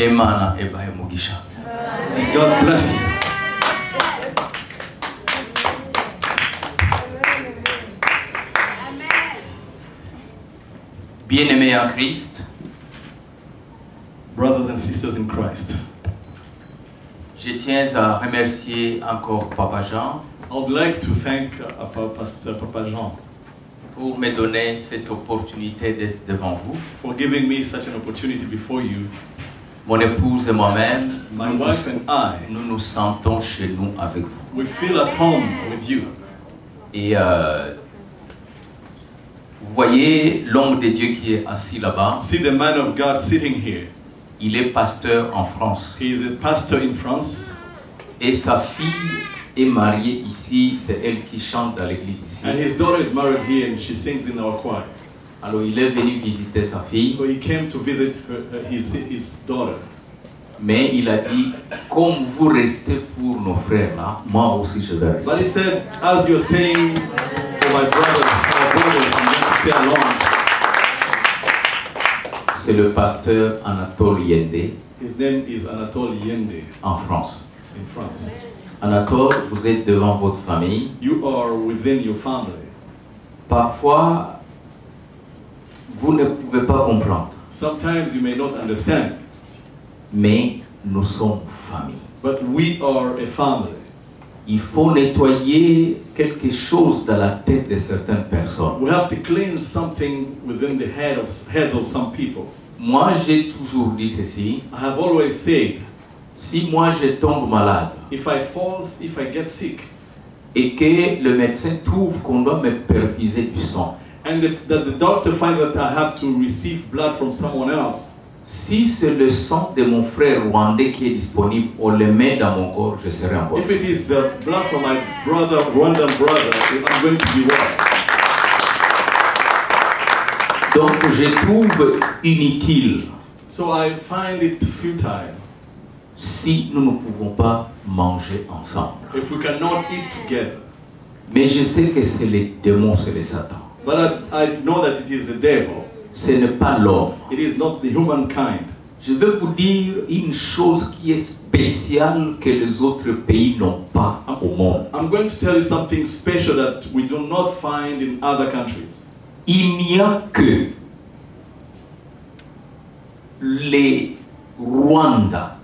Emana Ebae Mugisha. And God bless you. Bien-aimés en Christ, brothers and sisters in Christ, je tiens à remercier encore Papa Jean. I would like to thank Pastor Papa Jean pour me donner cette opportunité d'être devant vous. For giving me such an opportunity before you. Mon épouse et moi-même, my wife and I, nous nous sentons chez nous avec vous. We feel at home with you. Et vous voyez l'homme de Dieu qui est assis là-bas. See the man of God sitting here. Il est pasteur en France. He is a pastor in France. Et sa fille est mariée ici, c'est elle qui chante dans l'église ici. And his daughter is married here and she sings in our choir. Alors il est venu visiter sa fille. So he came to visit his daughter. Mais il a dit, comme vous restez pour nos frères là, moi aussi je vais rester. But he said, as you're staying for my brothers, our brothers, I'm going to stay alone. C'est le pasteur Anatole Yende. His name is Anatole Yende. En France. In France. Anatole, vous êtes devant votre famille. You are within your family. Parfois, vous ne pouvez pas comprendre. Sometimes you may not understand. Mais nous sommes famille. But we are a family. Il faut nettoyer quelque chose dans la tête de certaines personnes. We have to cleanse something within the heads of some people. Moi, j'ai toujours dit ceci. I have always said, si moi je tombe malade, if I fall, if I get sick, et que le médecin trouve qu'on doit me perfuser du sang, and that the doctor finds that I have to receive blood from someone else, si c'est le sang de mon frère rwandais qui est disponible, on le met dans mon corps, je serai en bonne. If it is blood from my brother, Rwandan brother, I'm going to be well. Donc je trouve inutile. So I find it futile. Si nous ne pouvons pas manger ensemble. If we cannot eat together. Mais je sais que c'est les démons, c'est les Satan. But I know that it is the devil. Ce n'est pas l'homme. It is not the humankind. Je vais vous dire une chose qui est spéciale que les autres pays n'ont pas au monde. I'm going to tell you something special that we do not find in other countries. Il n'y a que les Rwanda,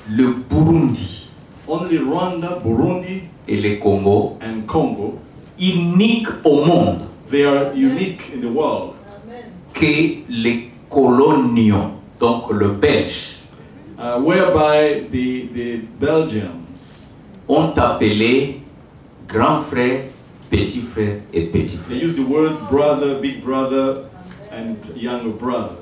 le Burundi, only Rwanda, Burundi, et le Congo, and Congo, uniques au monde. They are unique in the world. Que les coloniaux, donc le Belge, whereby the Belgians ont appelé grand frère, petit frère et petit frère. They use the word brother, big brother, and younger brother.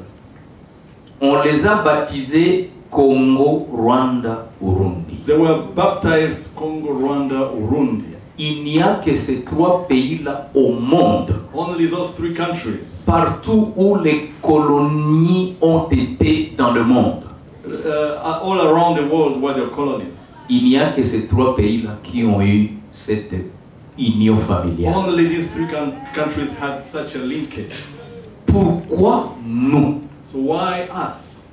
On les a baptisés Congo, Rwanda, Burundi. They were baptized Congo, Rwanda, Burundi. Il n'y a que ces trois pays-là au monde. Only those three countries. Partout où les colonies ont été dans le monde. All around the world where there are colonies. Il n'y a que ces trois pays-là qui ont eu cette union familiale. Only these three countries had such a linkage. Pourquoi nous? So why us?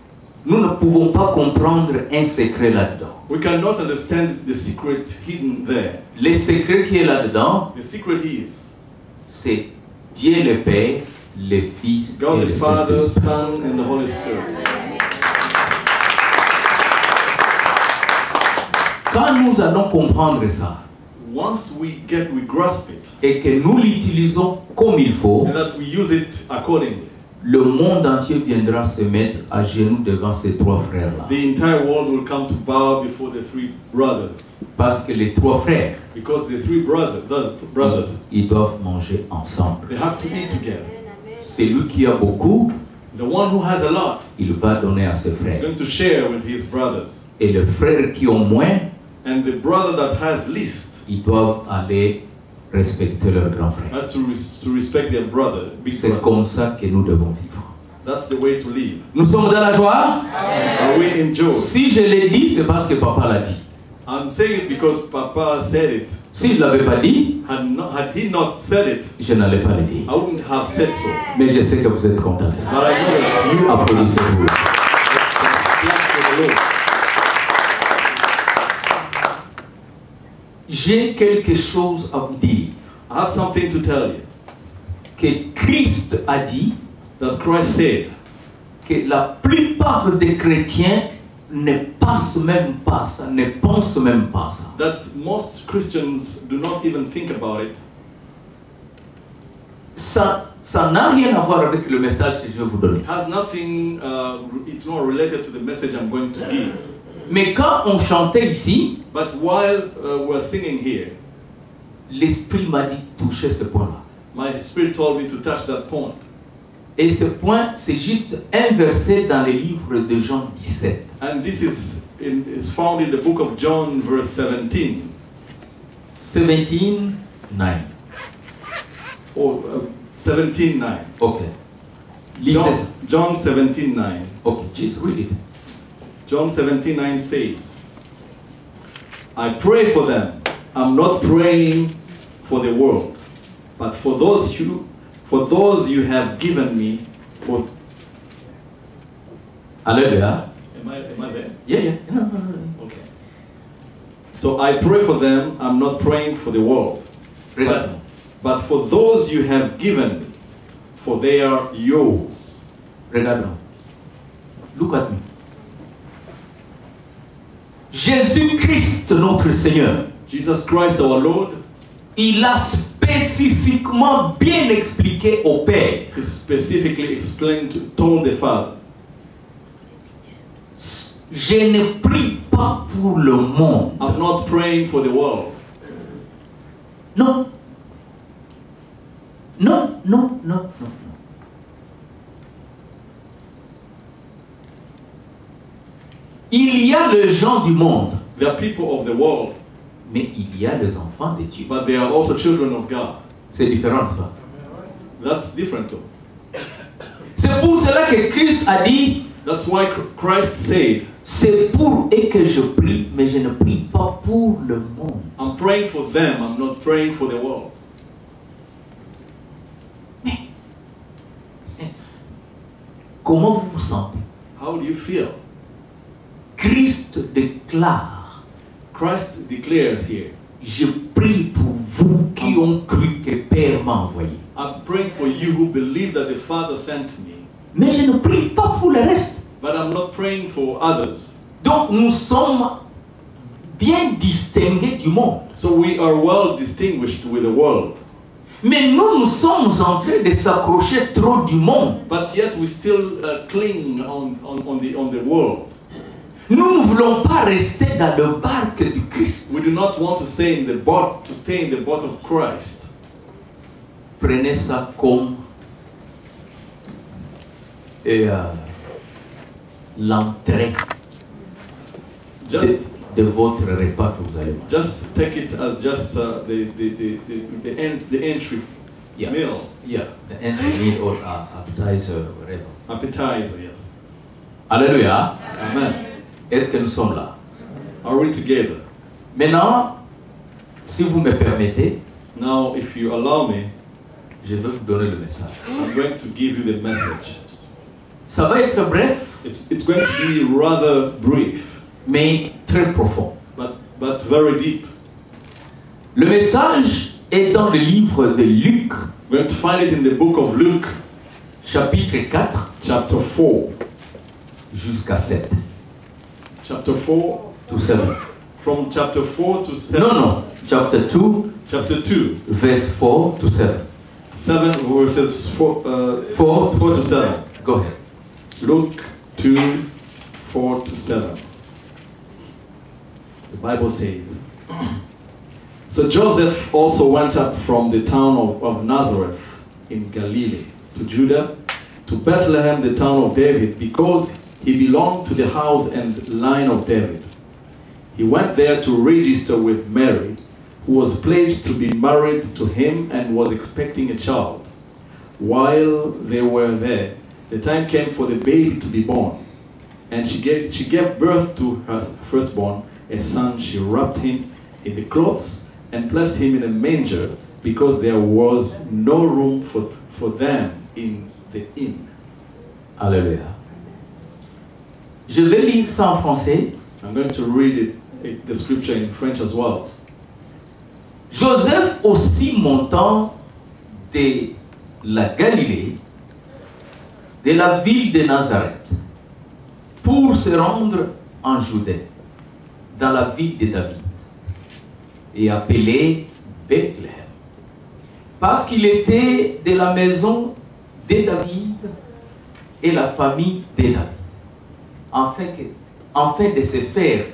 Nous ne pouvons pas comprendre un secret là-dedans. We cannot understand the secret hidden there. Le secret qui est là-dedans, the secret is, c'est Dieu le Père, le Fils God et the le Father, Saint-Esprit. Son, and the Holy Spirit. Quand nous allons comprendre ça, once we grasp it, et que nous l'utilisons comme il faut, and that we use it accordingly, le monde entier viendra se mettre à genoux devant ces trois frères-là. the entire world will come to bow before the three brothers. Parce que les trois frères, Because the three brothers, ils doivent manger ensemble. they have to eat together. Celui qui a beaucoup, The one who has a lot il va donner à ses is frères. going to share with his brothers. Et les frères qui ont moins, And the brother that has least ils doivent aller respecter leur grand frère. has to respect their brother, big C'est brother. comme ça que nous devons vivre. That's the way to live. Nous sommes dans la joie. Are we in joy? Si je l'ai dit, c'est parce que papa l'a dit. I'm saying it because Papa said it. S'il ne l'avait pas dit, Had he not said it, je n'allais pas le dire. I wouldn't have said so. Mais je sais que vous êtes contents de ça. But I know that you Applaudissez-vous. our Lord. J'ai quelque chose à vous dire. I have something to tell you. Que Christ a dit That Christ said que la plupart des chrétiens ne pensent même pas ça, ne pensent même pas ça. that most Christians do not even think about it. Ça n'a rien à voir avec le message que je vais vous donner. It has nothing, it's not related to the message I'm going to give. Mais quand on chantait ici, But while we're singing here, l'Esprit m'a dit toucher ce point-là. my spirit told me to touch that point. Et ce point, c'est juste un verset dans le livre de Jean 17. And this is found in the book of John, verse 17. 17, 9. Or 17:9. Ok. John, Lisez ça. John 17:9. Ok, just read it. John 17:9 says, I pray for them. I'm not praying for the world, but for those you have given me. For Alléluia. am I there? Yeah, yeah. No. Okay. So I pray for them. I'm not praying for the world, Regarde-moi. but for those you have given me, for they are yours. Regarde-moi. Look at me. Jésus-Christ, notre Seigneur, Jesus Christ our Lord il a spécifiquement bien expliqué au Père. is specifically told the Father, Je ne prie pas pour le monde. I'm not praying for the world. Non. Non, non, non, non, non. Il y a les gens du monde, They are people of the world, mais il y a les enfants de Dieu. but they are also children of God. C'est différent, ça. That's different though. C'est pour cela que Christ a dit, That's why Christ said, c'est pour eux que je prie, mais je ne prie pas pour le monde. I'm praying for them, I'm not praying for the world. Comment vous vous sentez? How do you feel? Christ déclare, Christ declares here, je prie pour vous qui ont cru que Père m'a envoyé. I'm praying for you who believe that the Father sent me, Mais je ne prie pas pour le reste. but I'm not praying for others. Donc nous sommes bien distingués du monde. So we are well distinguished with the world, Mais nous sommes en train de s'accrocher trop du monde. but yet we still cling on the world. Nous ne voulons pas rester dans le barque du Christ. We do not want to stay in the boat of Christ. Prenez ça comme l'entrée Just de votre repas que vous allez manger. Just take it as just the entry Yeah. meal, Yeah, the entry meal or appetizer, whatever. appetizer. Yes. Alléluia. Amen. Est-ce que nous sommes là? Are we together? Maintenant, si vous me permettez, Now, if you allow me, je vais vous donner le message. I'm going to give you the message. Ça va être bref, It's going to be rather brief, mais très profond. but very deep. Le message est dans le livre de Luc, We're going to find it in the book of Luke, chapitre 4 chapter 4. jusqu'à 7. Chapter 4, To 7. from chapter 4 to 7. Non, chapter 2, Chapter 2, verse 4 to 7. 7 verses 4 to 7. Go ahead. Luke 2, 4 to 7. The Bible says, So Joseph also went up from the town of Nazareth in Galilee to Judah, to Bethlehem, the town of David, because he belonged to the house and line of David. He went there to register with Mary, who was pledged to be married to him and was expecting a child. While they were there, the time came for the baby to be born, and she gave birth to her firstborn, a son. She wrapped him in the cloths and placed him in a manger, because there was no room for them in the inn. Alléluia. Je vais lire ça en français. I'm going to read the scripture in French as well. Joseph aussi montant de la Galilée, de la ville de Nazareth, pour se rendre en Judée, dans la ville de David, et appelé Bethléem, parce qu'il était de la maison de David et la famille de David, afin de se faire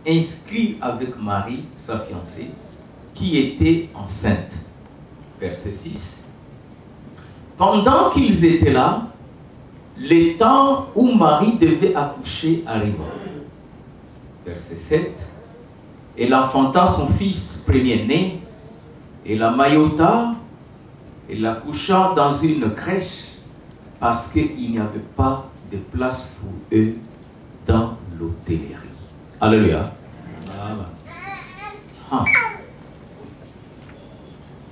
inscrire avec Marie, sa fiancée, qui était enceinte. Verset 6. Pendant qu'ils étaient là, le temps où Marie devait accoucher arriva. Verset 7. Elle enfanta son fils premier-né, et la maillota, et l'accoucha dans une crèche, parce qu'il n'y avait pas de place pour eux dans l'hôtellerie. Alléluia. Ah.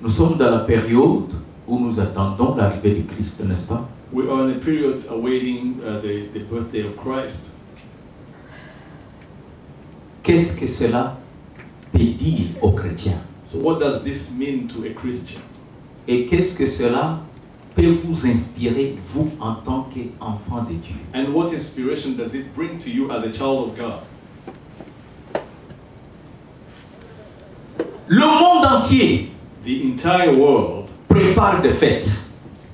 Nous sommes dans la période où nous attendons l'arrivée du Christ, n'est-ce pas? We are in a period awaiting the birthday of Christ. Qu'est-ce que cela peut dire aux chrétiens? So what does this mean to a Christian? Et qu'est-ce que cela peut vous inspirer, vous, en tant qu'enfant de Dieu? And what inspiration does it bring to you as a child of God? Le monde entier The entire world prépare des fêtes.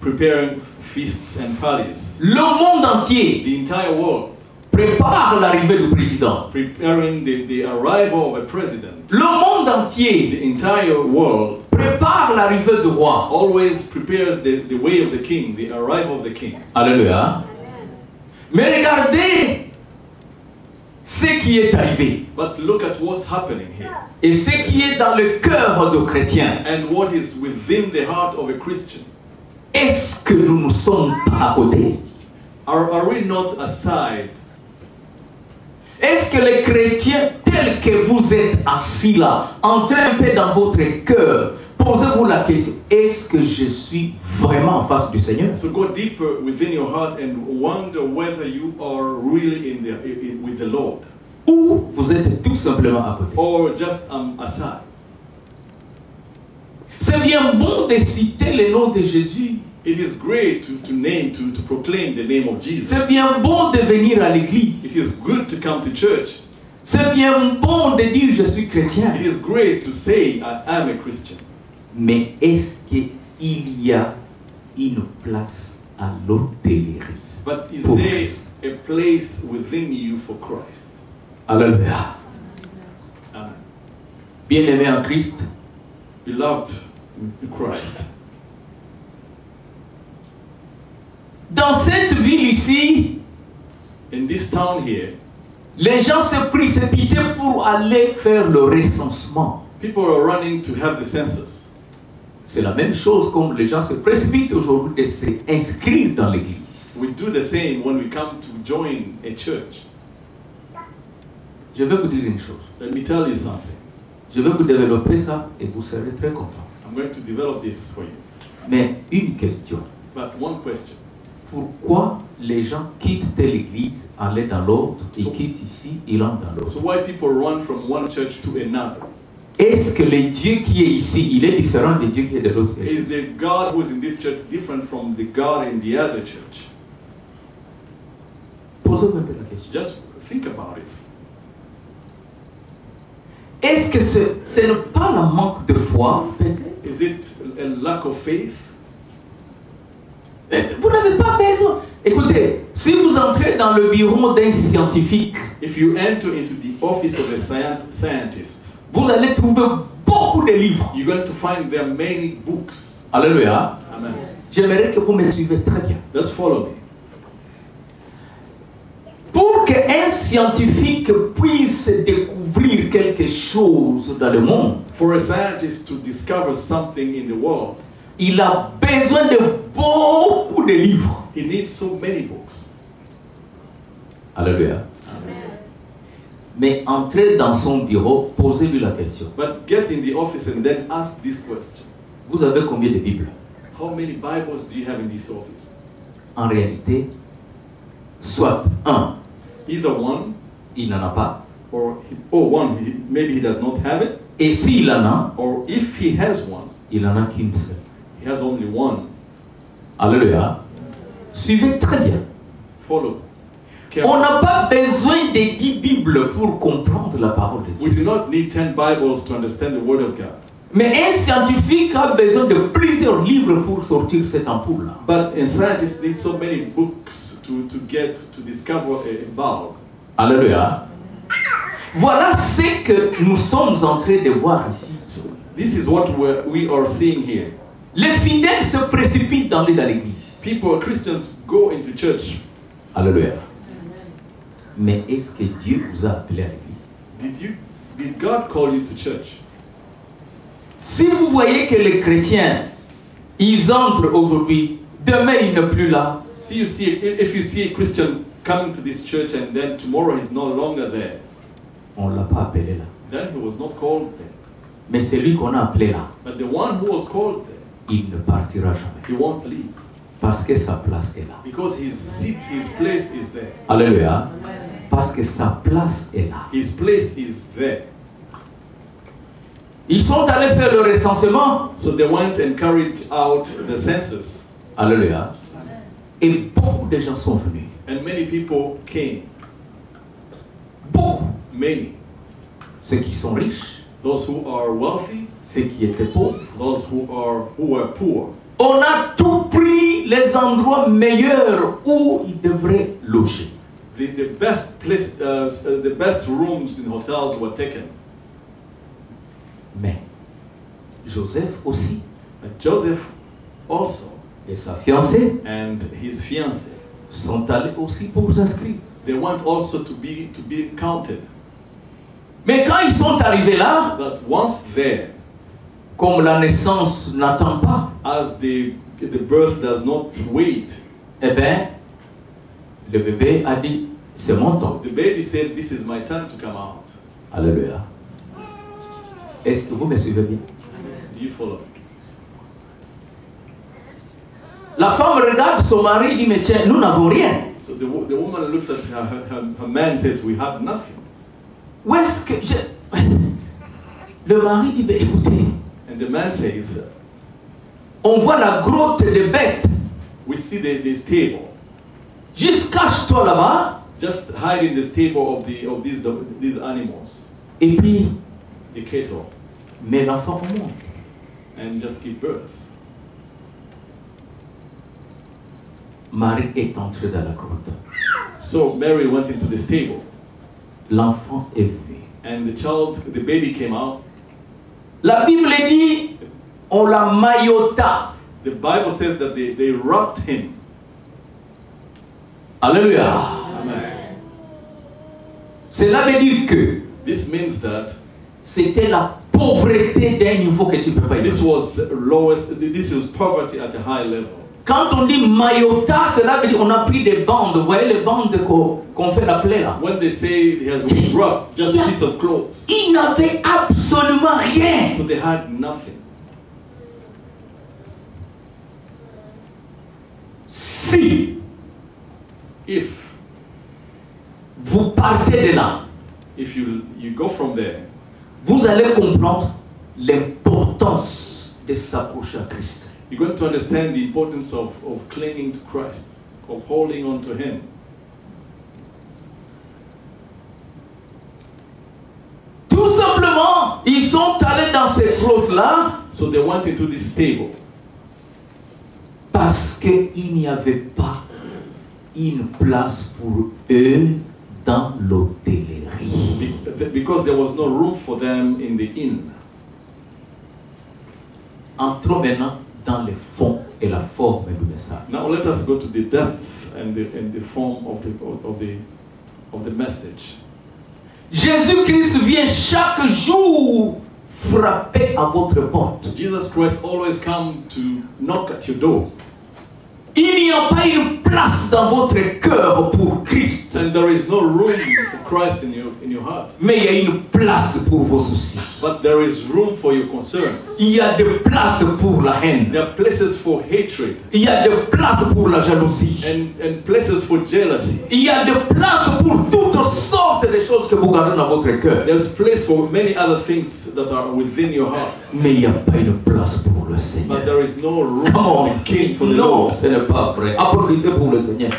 preparing feasts and parties. Le monde entier The entire world prépare l'arrivée du président. preparing the arrival of a president. Le monde entier The entire world prépare l'arrivée du roi. always prepares the way of the king, the arrival of the king. Alléluia. Mais regardez ce qui est arrivé But look at what's happening here et ce qui est dans le cœur de chrétiens. and what is within the heart of a Christian. Est-ce que nous ne sommes pas à côté? Are we not aside? Est-ce que les chrétiens tels que vous êtes assis là, entrez un peu dans votre cœur, posez-vous la question, est-ce que je suis vraiment en face du Seigneur? So go deeper within your heart and wonder whether you are really with the Lord, Ou vous êtes tout simplement à côté? or just aside. C'est bien bon de citer le nom de Jésus. It is great to proclaim the name of Jesus. C'est bien bon de venir à It l'église. is good to come to church. C'est bien bon de dire je suis It chrétien. is great to say I am a Christian. Mais est-ce qu'il y a une place à l'hôtellerie? But is For there Christ. a place within you for Christ? Alléluia. Amen. Bien-aimé en Christ, Beloved in Christ. dans cette ville ici, In this town here, les gens se précipitaient pour aller faire le recensement. people are running to have the census. C'est la même chose comme les gens se précipitent aujourd'hui de s'inscrire dans l'église. We do the same when we come to join a church. Je vais vous dire une chose. Let me tell you something. Je vais vous développer ça et vous serez très content. I'm going to develop this for you. Mais une question. But one question. Pourquoi les gens quittent telle église, allaient dans l'autre, ils So- quittent ici, ils entrent dans l'autre? So why people run from one church to another? Est-ce que le Dieu qui est ici, il est différent du Dieu qui est de l'autre église? Is the God who is in this church different from the God in the other church? Posez-vous un peu la question. Just think about it. Est-ce que ce n'est pas le manque de foi, peut-être? Is it a lack of faith? Vous n'avez pas besoin. Écoutez, si vous entrez dans le bureau d'un scientifique, If you enter into the office of a scientist, vous allez trouver beaucoup de livres. you're going to find there many books. Alléluia. Amen. J'aimerais que vous me suivez très bien. Just follow me. Pour qu'un scientifique puisse découvrir quelque chose dans le monde, For a scientist to discover something in the world, il a besoin de beaucoup de livres. he needs so many books. Alléluia. Mais entrez dans son bureau, posez-lui la question. But get in the office and then ask this question. Vous avez combien de Bibles? How many Bibles do you have in this office? En réalité, soit un, Either one, il n'en a pas. Maybe he does not have it. Et s'il en a, Or if he has one, il n'en a qu'une seule. he has only one. Alléluia. Suivez très bien. Follow. On n'a pas besoin de 10 Bibles pour comprendre la parole de We Dieu. do not need 10 Bibles to understand the Word of God. Mais un scientifique a besoin de plusieurs livres pour sortir cette ampoule-là. But scientists need so many books to discover a bulb. Alléluia. Voilà ce que nous sommes en train de voir ici. So this is what we are seeing here. Les fidèles se précipitent dans l'église. Christians go into church. Alléluia. Mais est-ce que Dieu vous a appelé à l'église? Did God call you to church? Si vous voyez que les chrétiens, ils entrent aujourd'hui, demain ils ne sont plus là. If you see a Christian coming to this church and then tomorrow he's no longer there, On ne l'a pas appelé là. then he was not called there. Mais celui qu'on a appelé là, But the one who was called there, il ne partira jamais. he won't leave. Parce que sa place est là. Because his seat, his place is there. Alléluia. Parce que sa place est là. His place is there. Ils sont allés faire le recensement. So they went and carried out the census. Alléluia. Et beaucoup de gens sont venus. And many people came. Beaucoup. Many. Ceux qui sont riches, Those who are wealthy, ceux qui étaient pauvres. those who were poor. On a tout pris les endroits meilleurs où ils devraient loger. The best place, the best rooms in hotels were taken. Mais Joseph aussi And Joseph also et sa fiancée and his fiancée, sont allés aussi pour s'inscrire. they want also to be counted. Mais quand ils sont arrivés là, But once there, comme la naissance n'attend pas, as the birth does not wait, eh bien, le bébé a dit, c'est mon temps. the baby said, "This is my time to come out." Alléluia. Est-ce que vous me suivez bien? Do you follow? La femme regarde son mari et dit, mais tiens, nous n'avons rien. So the woman looks at her man, says, "We have nothing." Où est-ce que Le mari dit, ben, écoutez, And the man says, on voit la grotte des bêtes. "We see the stable. Juste cache-toi là-bas. Just hide in the stable of these animals, Et puis, the cattle, mets l'enfant au monde. and just give birth." Marie est entrée dans la grotte. So Mary went into the stable, L'enfant est venu. and the baby came out. La Bible dit, on la maillota. The Bible says that they wrapped him. Alléluia. Amen. Cela veut dire que This means that c'était la pauvreté d'un niveau que tu ne peux pas this imaginer. this is poverty at a high level. Quand on dit maillota, cela veut dire on a pris des bandes. Vous voyez les bandes qu'on fait la plaie là. When they say he has been wrapped, just a piece of clothes. Ils n'avaient absolument rien. So they had nothing. Si If vous partez de là, if you go from there, vous allez comprendre l'importance de s'accrocher à Christ. you're going to understand the importance of clinging to Christ, of holding on to Him. Tout simplement, ils sont allés dans cette grotte-là So they went into this stable parce qu'il n'y avait pas une place pour eux dans l'hôtellerie. because there was no room for them in the inn. Entrons maintenant dans le fond et la forme du message. Now let us go to the depth and the form of the message. Jésus-Christ vient chaque jour frapper à votre porte. Jesus Christ always come to knock at your door. Il n'y a pas une place dans votre cœur pour Christ. And there is no room for Christ in your heart. Mais il y a une place pour vos soucis. But there is room for your concerns. Il y a des places pour la haine. There are places for hatred. Il y a des places pour la jalousie. And places for jealousy. Il y a des places pour toutes sortes de choses que vous gardez dans votre cœur. There's place for many other things that are within your heart. Mais il n'y a pas une place pour le Seigneur. But there is no room Come for on. the king, for the Non, Lord. ce n'est pas vrai. Applaudissez pour le Seigneur.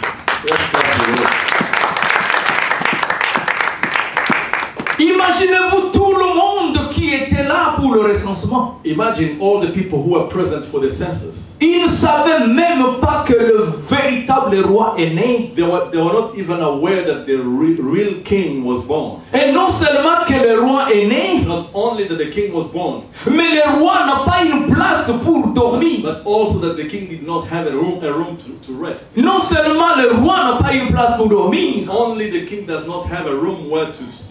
Imaginez-vous tout le monde qui était là pour le recensement. Imagine all the people who are present for the census. Ils ne savaient même pas que le véritable roi est né. They were not even aware that the real king was born. Et non seulement que le roi est né, Not only that the king was born, mais le roi n'a pas une place pour dormir. but also that the king did not have a room to rest. Non seulement le roi n'a pas une place pour dormir, Only the king does not have a room where to sleep.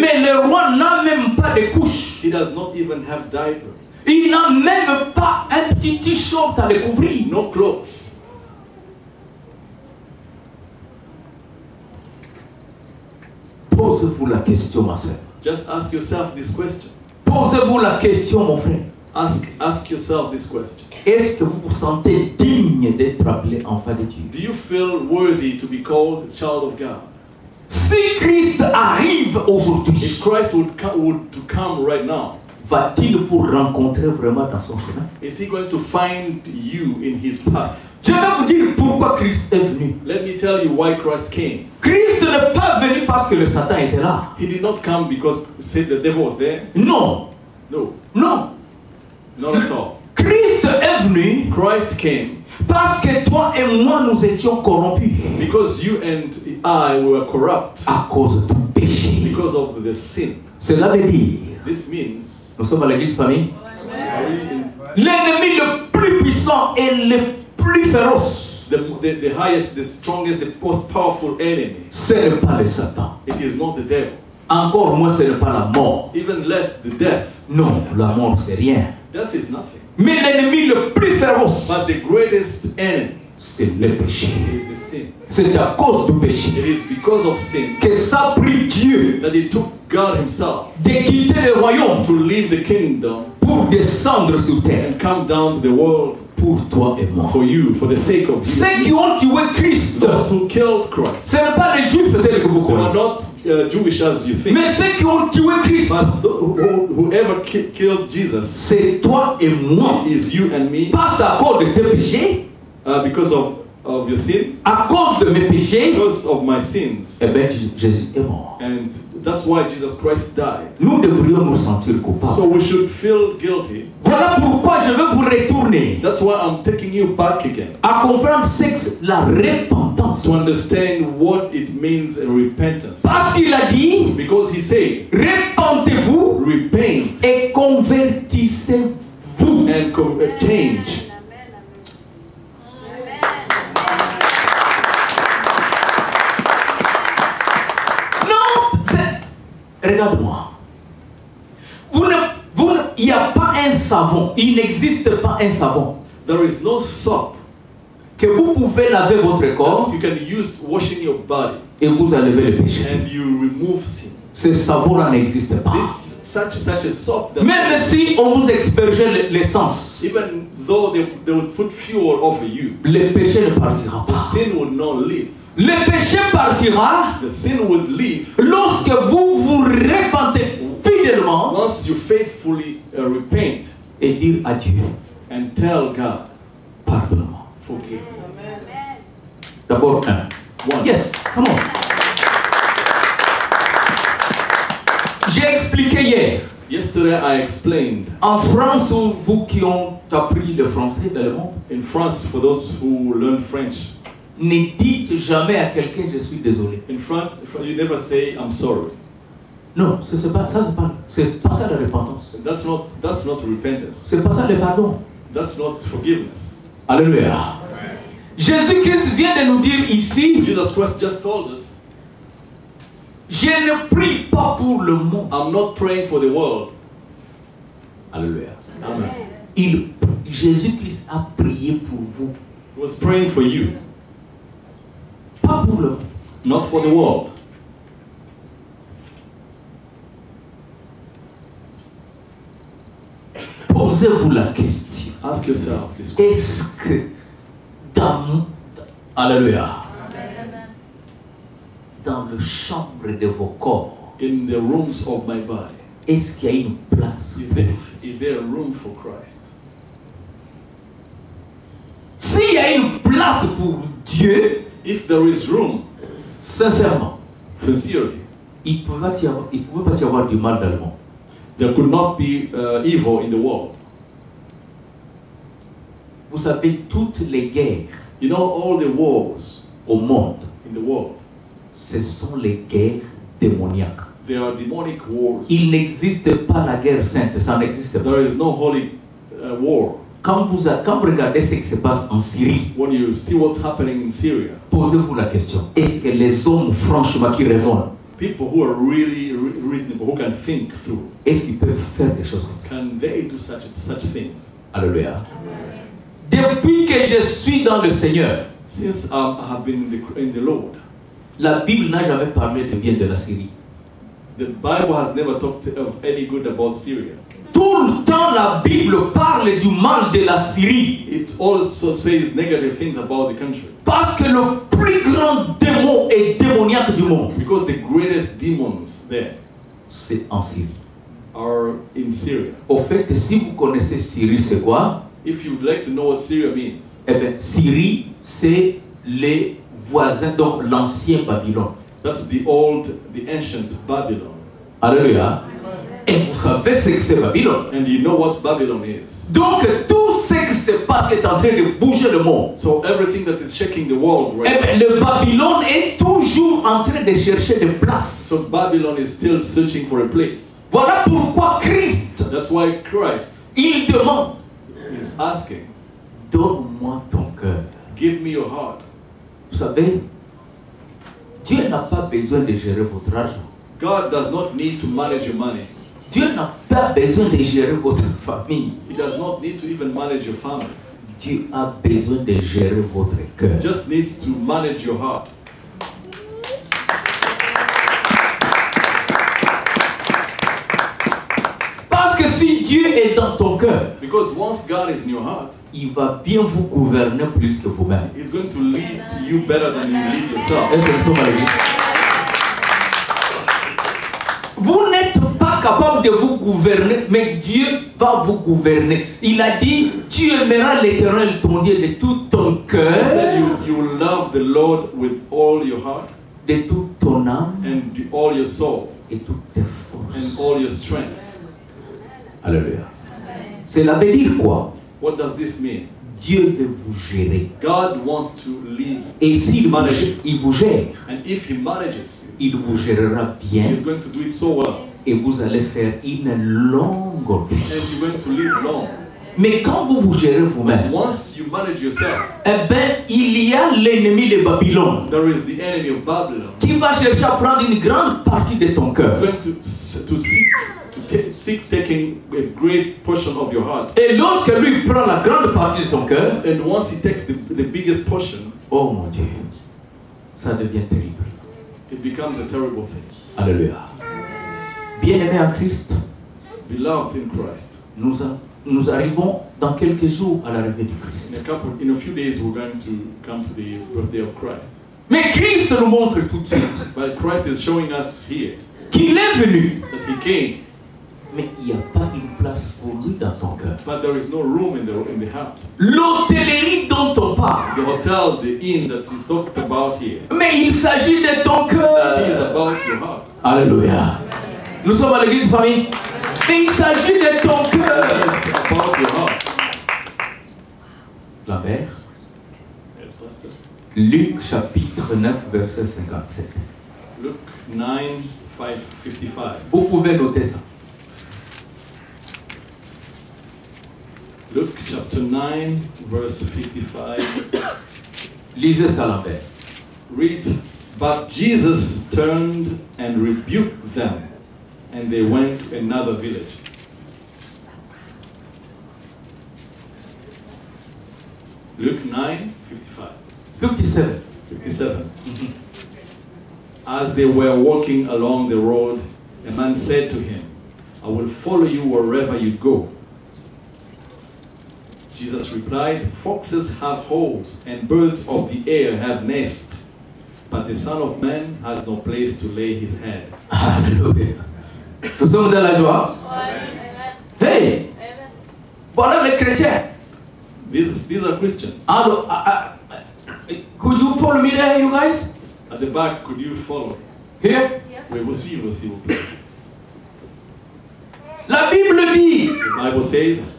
mais le roi n'a même pas de couche. He does not even have diapers. Il n'a même pas un petit t-shirt à découvrir. No clothes. Posez-vous la question, ma soeur. Just ask yourself this question. Posez-vous la question, mon frère. Ask yourself this question. Est-ce que vous vous sentez digne d'être appelé enfant de Dieu? Do you feel worthy to be called a child of God? Si Christ arrive aujourd'hui, If Christ would come right now, va-t-il vous rencontrer vraiment dans son chemin? is he going to find you in his path? Je vais vous dire pourquoi Christ est venu. Let me tell you why Christ came. Christ n'est pas venu parce que le Satan était là. He did not come because the devil was there. Non, No, non. not at all. Christ est venu Christ came parce que toi et moi nous étions corrompus because you and I were corrupt à cause du péché. because of the sin. Cela veut dire, This means nous sommes à l'église famille, are we in l'ennemi le plus puissant et le plus féroce, the highest, the strongest, the most powerful enemy. ce n'est pas le Satan. It is not the devil. Encore moins, ce n'est pas la mort. Even less the death. Non, la mort, c'est rien. Death is nothing. Mais l'ennemi le plus féroce, But the greatest enemy c'est le péché. is the sin. C'est à cause du péché It is because of sin que ça prie Dieu that he took God himself de quitter le royaume to leave the kingdom pour descendre sur terre and come down to the world pour toi et moi. for you, for the sake of you. Ceux qui ont tué Christ, Those who killed Christ. ce n'est pas les Juifs tels que vous They were croyez, not Jewish as you think. mais ceux qui ont tué Christ, But whoever killed Jesus c'est toi et moi. is you and me Pas à cause de tes péchés, because of your sins, à cause de mes péchés, because of my sins. eh bien Jésus est mort. And that's why Jesus Christ died. Nous devrions nous sentir coupables. So we should feel guilty. Voilà pourquoi je veux vous retourner That's why I'm taking you back again. à comprendre ce que la repentance. To understand what it means in repentance. Parce qu'il a dit, Because he said, repentez-vous repent et convertissez-vous. and change. Non, regarde-moi. Il n'y a pas un savon, il n'existe pas un savon There is no soap que vous pouvez laver votre corps that you can use washing your body et vous enlevez le péché. and you remove sin. Ce savon-là n'existe pas. Such a soap that Même si on vous expergeait l'essence, even though they would put fuel over you, le péché ne partira the pas. sin would not leave. Le péché partira The sin would leave lorsque vous vous repentez fidèlement once you faithfully repent et dire à Dieu, and tell God, pardonne-moi. forgive me. D'abord un. One. Yes, come on. J'ai expliqué hier. Yesterday I explained En France, vous qui ont appris le français dans le monde, in France, for those who learn French, ne dites jamais à quelqu'un je suis désolé. in France you never say I'm sorry. Non, c'est pas ça, c'est pas ça la repentance. That's not repentance. C'est pas ça le pardon. That's not forgiveness. Alléluia. Jésus-Christ vient de nous dire ici, Jesus Christ just told us, je ne prie pas pour le monde. I'm not praying for the world. Alléluia. Amen. Jésus-Christ a prié pour vous He was praying for you, pas pour le monde. not for the world. Posez-vous la question. Ask yourself this question. Est-ce que Alléluia, dans le chambre de vos corps, In the rooms of my body, est-ce qu'il y a une place? is there a room for Christ? S'il y a une place pour Dieu, If there is room, sincèrement, sincerely, il ne pouvait pas y avoir du mal dans le monde. there could not be evil in the world. Vous savez, toutes les guerres You know, all the wars au monde, in the world, ce sont les guerres démoniaques. they are demonic wars. Il n'existe pas la guerre sainte, ça n'existe pas. There is no holy war. Quand vous regardez ce qui se passe en Syrie, When you see what's happening in Syria, posez-vous la question. Est-ce que les hommes, franchement, qui raisonnent, people who are really reasonable, who can think through, est-ce qu'ils peuvent faire des choses comme ça? can they do such things? Alléluia. Depuis que je suis dans le Seigneur, Since I have been in the Lord, la Bible n'a jamais parlé de bien de la Syrie. the Bible has never talked of any good about Syria. Tout le temps, la Bible parle du mal de la Syrie. It also says negative things about the country. Parce que le plus grand démon et démoniaque du monde, Because the greatest demons there c'est en Syrie. are in Syria. Au fait, si vous connaissez Syrie, c'est quoi? If you would like to know what Syria means, Eh bien, Syrie, c'est les voisins, donc l'ancien Babylone. that's the ancient Babylon. Alléluia. Et vous savez ce que c'est Babylone. And you know what Babylon is. Donc, tout ce qui se passe est en train de bouger le monde. So everything that is shaking the world Eh right bien, le Babylone est toujours en train de chercher des places. So Babylon is still searching for a place. Voilà pourquoi Christ, That's why Christ il demande, is asking, donne-moi ton cœur. give me your heart. Vous savez, Dieu n'a pas besoin de gérer votre argent. God does not need to manage your money. Dieu n'a pas besoin de gérer votre famille. He does not need to even manage your family. Dieu a besoin de gérer votre cœur. He just needs to manage your heart. Parce que si Dieu est dans ton cœur, Because once God is in your heart, il va bien vous gouverner plus que vous-même. He's going to lead you better than you lead yourself. Est-ce que nous sommes à l'église? Vous n'êtes pas capable de vous gouverner, mais Dieu va vous gouverner. Il a dit, tu aimeras l'Éternel ton Dieu de tout ton He cœur, said you will love the Lord with all your heart de toute ton âme and all your soul et toutes tes forces. and all your strength. Alléluia. Cela veut dire quoi? What does this mean? Dieu veut vous gérer. God wants to lead, Et s'il vous gère, and if He manages you, il vous gérera bien He's going to do it so well, et vous allez faire une longue vie. and you're going to live long. Mais quand vous vous gérez vous-même, Once you manage yourself, eh bien, il y a l'ennemi de Babylone there is the enemy of Babylon. qui va chercher à prendre une grande partie de ton He's cœur. going to seek taking a great portion of your heart. Et lorsque lui prend la grande partie de ton cœur, And once he takes the biggest portion, oh mon Dieu, ça devient terrible. it becomes a terrible thing. Alléluia. Bien-aimés en Christ, Beloved in Christ, nous arrivons dans quelques jours à l'arrivée du Christ. in a few days we're going to come to the birthday of Christ. Mais Christ nous montre tout de suite But Christ is showing us here qu'il est venu, that he came, mais il n'y a pas une place pour lui dans ton cœur. but there is no room in the heart. L'hôtellerie dont on parle, The hotel, the inn that he's talked about here, mais il s'agit de ton it is cœur. about your heart. Alléluia. Nous sommes à l'église, famille. Et il s'agit de ton cœur. It's about your heart. La mère. Yes, Pastor. Luc chapitre 9, verset 57. Luke 9, 55. Vous pouvez noter ça. Luke chapter 9, verse 55. Lisez ça, la mère. Read, but Jesus turned and rebuked them, and they went to another village. Luke 9, 57. 57. As they were walking along the road, a man said to him, I will follow you wherever you go. Jesus replied, foxes have holes and birds of the air have nests, but the Son of Man has no place to lay his head. Alléluia. Nous sommes dans la joie. Hey! Voilà les chrétiens. These are Christians. Alors, could you follow me there, you guys? At the back, could you follow? Here? Oui, vous suivre, s'il vous plaît. La Bible dit, The Bible says,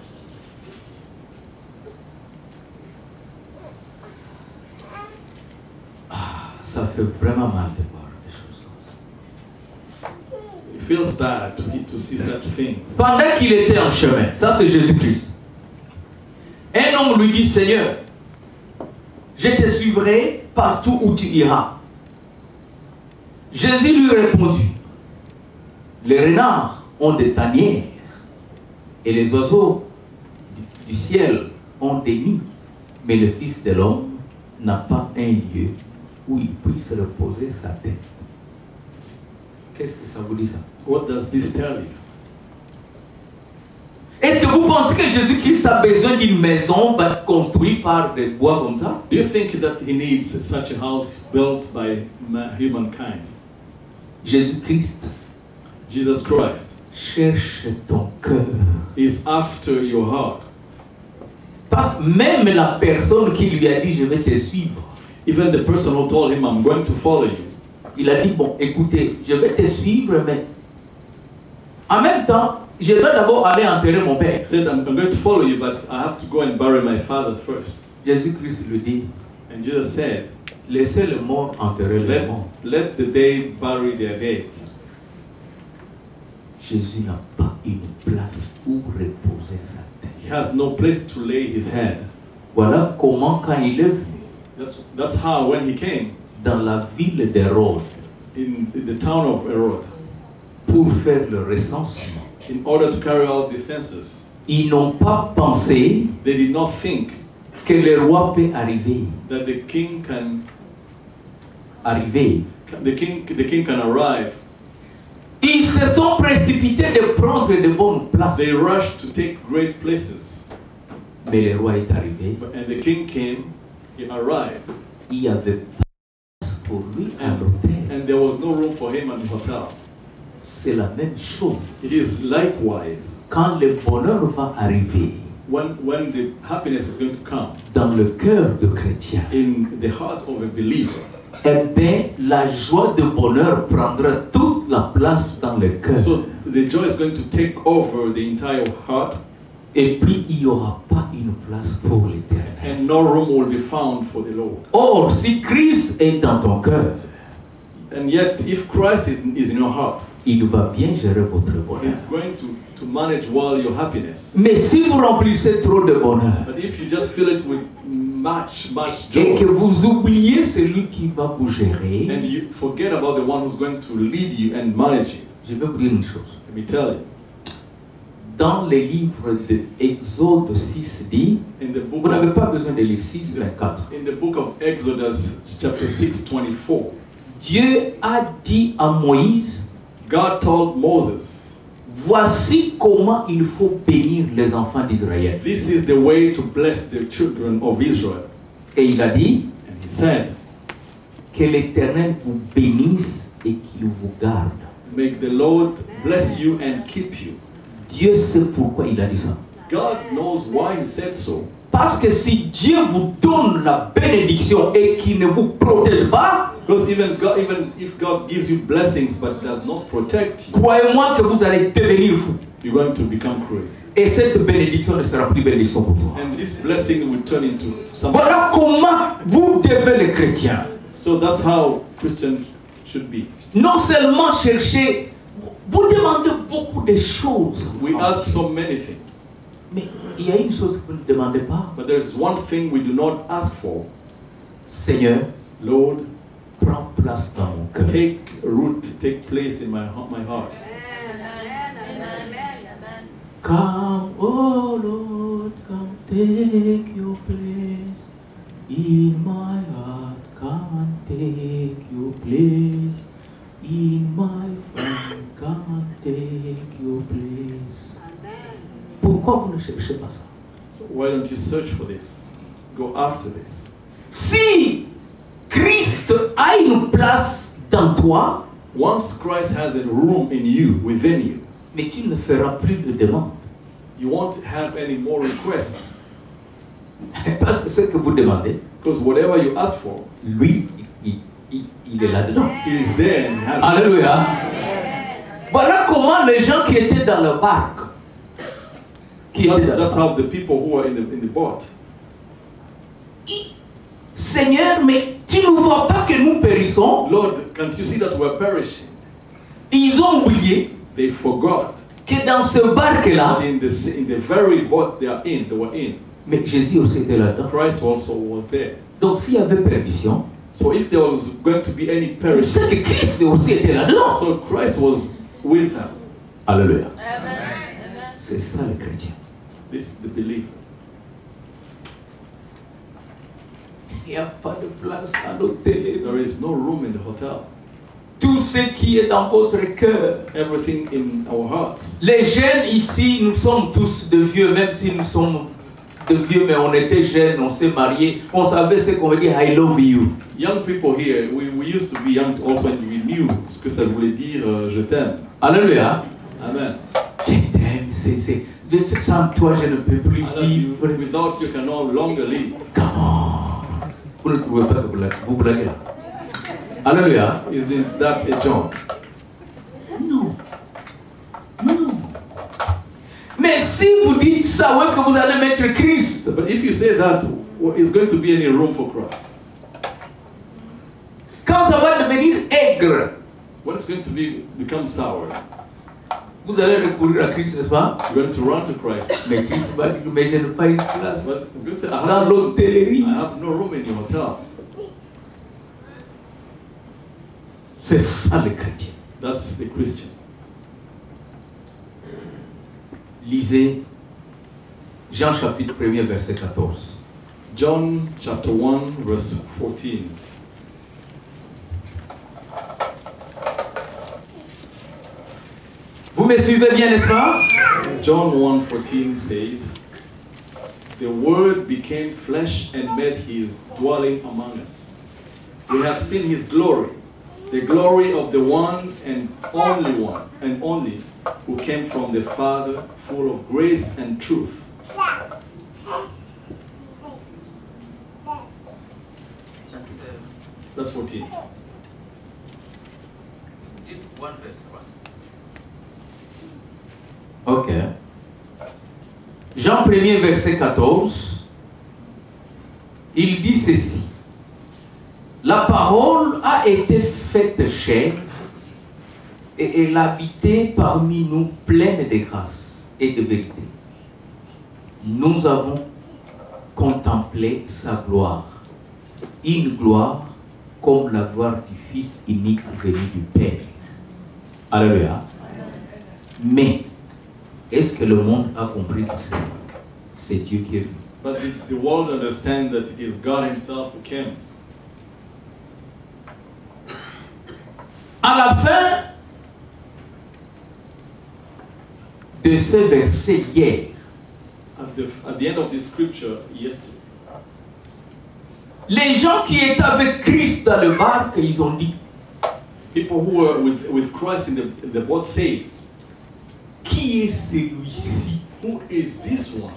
ça fait vraiment mal de voir des choses comme ça. it feels bad to see such things. Pendant qu'il était en chemin, ça c'est Jésus-Christ, un homme lui dit, Seigneur, je te suivrai partout où tu iras. Jésus lui répondit, les renards ont des tanières et les oiseaux du ciel ont des nids, mais le Fils de l'homme n'a pas un lieu où il puisse reposer sa tête. Qu'est-ce que ça vous dit ça? What does this tell you? Est-ce que vous pensez que Jésus-Christ a besoin d'une maison construite par des bois comme ça? Do you think that he needs such a house built by humankind? Jésus-Christ Jesus Christ cherche ton cœur. is after your heart. Parce que même la personne qui lui a dit je vais te suivre, Even the person who told him, I'm going to follow you, il a dit bon écoutez, je vais te suivre, mais en même temps, je dois d'abord aller enterrer mon père. said, I'm going to follow you, but I have to go and bury my father first. Jésus-Christ lui dit, And Jesus said, laissez les morts enterrer les morts. let the dead bury their dead. Jésus n'a pas une place où reposer sa tête. He has no place to lay his head. Voilà comment quand il est venu That's how when he came dans la ville d'Hérode in the town of Herod, pour faire le recensement, in order to carry out the census, ils n'ont pas pensé they did not think que le roi peut arriver. that the king can arrive. Ils se sont précipités de prendre de bonnes places. They rushed to take great places. Mais le roi est arrivé. And the king came, he arrived, Il y avait pas de place pour lui à l'hôtel. and there was no room for him at the hotel. C'est la même chose. It is likewise Quand le bonheur va arriver when the happiness is going to come dans le cœur de chrétien, in the heart of a believer. eh bien, la joie de bonheur prendra toute la place dans le cœur. So the joy is going to take over the entire heart, Et puis, il n'y aura pas une place pour l'éternel. and no room will be found for the Lord. Or, si Christ est dans ton cœur, And yet, if Christ is in your heart, il va bien gérer votre bonheur. He's going to manage well your happiness. Mais si vous remplissez trop de bonheur, But if you just fill it with much et que joy, vous oubliez celui qui va vous gérer, and you forget about the one who's going to lead you and manage you, je vais vous dire une chose. let me tell you, Dans les livres de Exode 6 dit, in the vous book n'avez of, pas besoin de lire 6, 24. in the book of Exodus, chapter 6:24, Dieu a dit à Moïse, God told Moses, voici comment il faut bénir les enfants d'Israël. this is the way to bless the children of Israel. Et il a dit, And he said, que l'Éternel vous bénisse et qu'il vous garde. make the Lord bless you and keep you. Dieu sait pourquoi il a dit ça. God knows why he said so. Parce que si Dieu vous donne la bénédiction et qu'il ne vous protège pas, Because even if God gives you blessings but does not protect you, croyez-moi que vous allez devenir fou. you're going to become crazy. Et cette bénédiction ne sera plus bénédiction pour toi. And this blessing will turn into something. Voilà comment vous devez les chrétiens. So that's how Christians should be. Non seulement chercher, vous demandez beaucoup de choses. We ask so many things, Mais il y a une chose que vous ne demandez pas. but there's one thing we do not ask for. Seigneur, Lord, prends place dans mon cœur. take root, take place in my heart. Come, oh Lord, come take your place in my heart. your place. In my friend can't take your place. Pourquoi vous ne cherchez pas ça? So why don't you search for this? Go after this. Si Christ a une place dans toi, Once Christ has a room in you, within you, mais tu ne feras plus de demandes. you won't have any more requests. Parce que ce que vous demandez, Because whatever you ask for, lui, il est là-dedans. He is there and He has it. Alléluia. Voilà comment les gens qui étaient dans le barque, qui étaient dans le That's barque, how the people who are in the boat. Seigneur, mais tu ne vois pas que nous périssons? Lord, can't you see that we're perishing? Ils ont oublié They forgot que dans ce barque-là, that in the very boat they were in, mais Jésus aussi était là-dedans. Christ also was there. Donc s'il y avait perdition, So if there was going to be any perishing, c'est que Christ aussi était là-dedans. so Christ was with them. Alléluia. C'est ça le chrétien. This is the believer. Il n'y a pas de place à l'hôtel. There is no room in the hotel. Tout ce qui est dans votre cœur. Everything in our hearts. Les jeunes ici, nous sommes tous de vieux, même si nous sommes de vieux, mais on était jeunes, on s'est mariés, on savait ce qu'on veut dire I love you. Young people here, we used to be young also, and we knew ce que ça voulait dire je t'aime. Alléluia. Amen. Je t'aime, c'est sans toi je ne peux plus I love you. vivre. Without you can no longer live. Comment? Vous ne trouvez pas que vous blaguez là? Alléluia. Isn't that a joke? Non. Non. Mais si vous dites ça, où est-ce que vous allez mettre Christ? But if you say that, is going to be any room for Christ? Quand ça va devenir aigre, When it's going to become sour, vous allez recourir à Christ, n'est-ce pas? you're going to run to Christ. Mais Christ va dire, mais je n'ai pas une place But it's going to say, dans l'hôtellerie. I have no room in your hotel. C'est ça le chrétien. That's the Christian. Lisez Jean chapitre 1er verset 14. John chapter 1 verse 14. Vous me suivez bien, n'est-ce pas? John 1:14 says, "The Word became flesh and made his dwelling among us. We have seen his glory, the glory of the one and only who came from the Father, full of grace and truth." That's 14. Just one verse. Ok. Jean 1er verset 14, il dit ceci. La parole a été faite chair et elle habitait parmi nous pleine de grâce et de vérité. Nous avons contemplé sa gloire, une gloire comme la gloire du Fils unique venu du Père. Alléluia. Mais est-ce que le monde a compris que c'est Dieu qui est venu? But the world understand that it is God himself who came. À la fin de ce verset hier, At the end of this scripture yesterday, les gens qui étaient avec Christ dans le barque, ils ont dit, people who were with Christ in the boat say, qui est celui-ci "Who is this one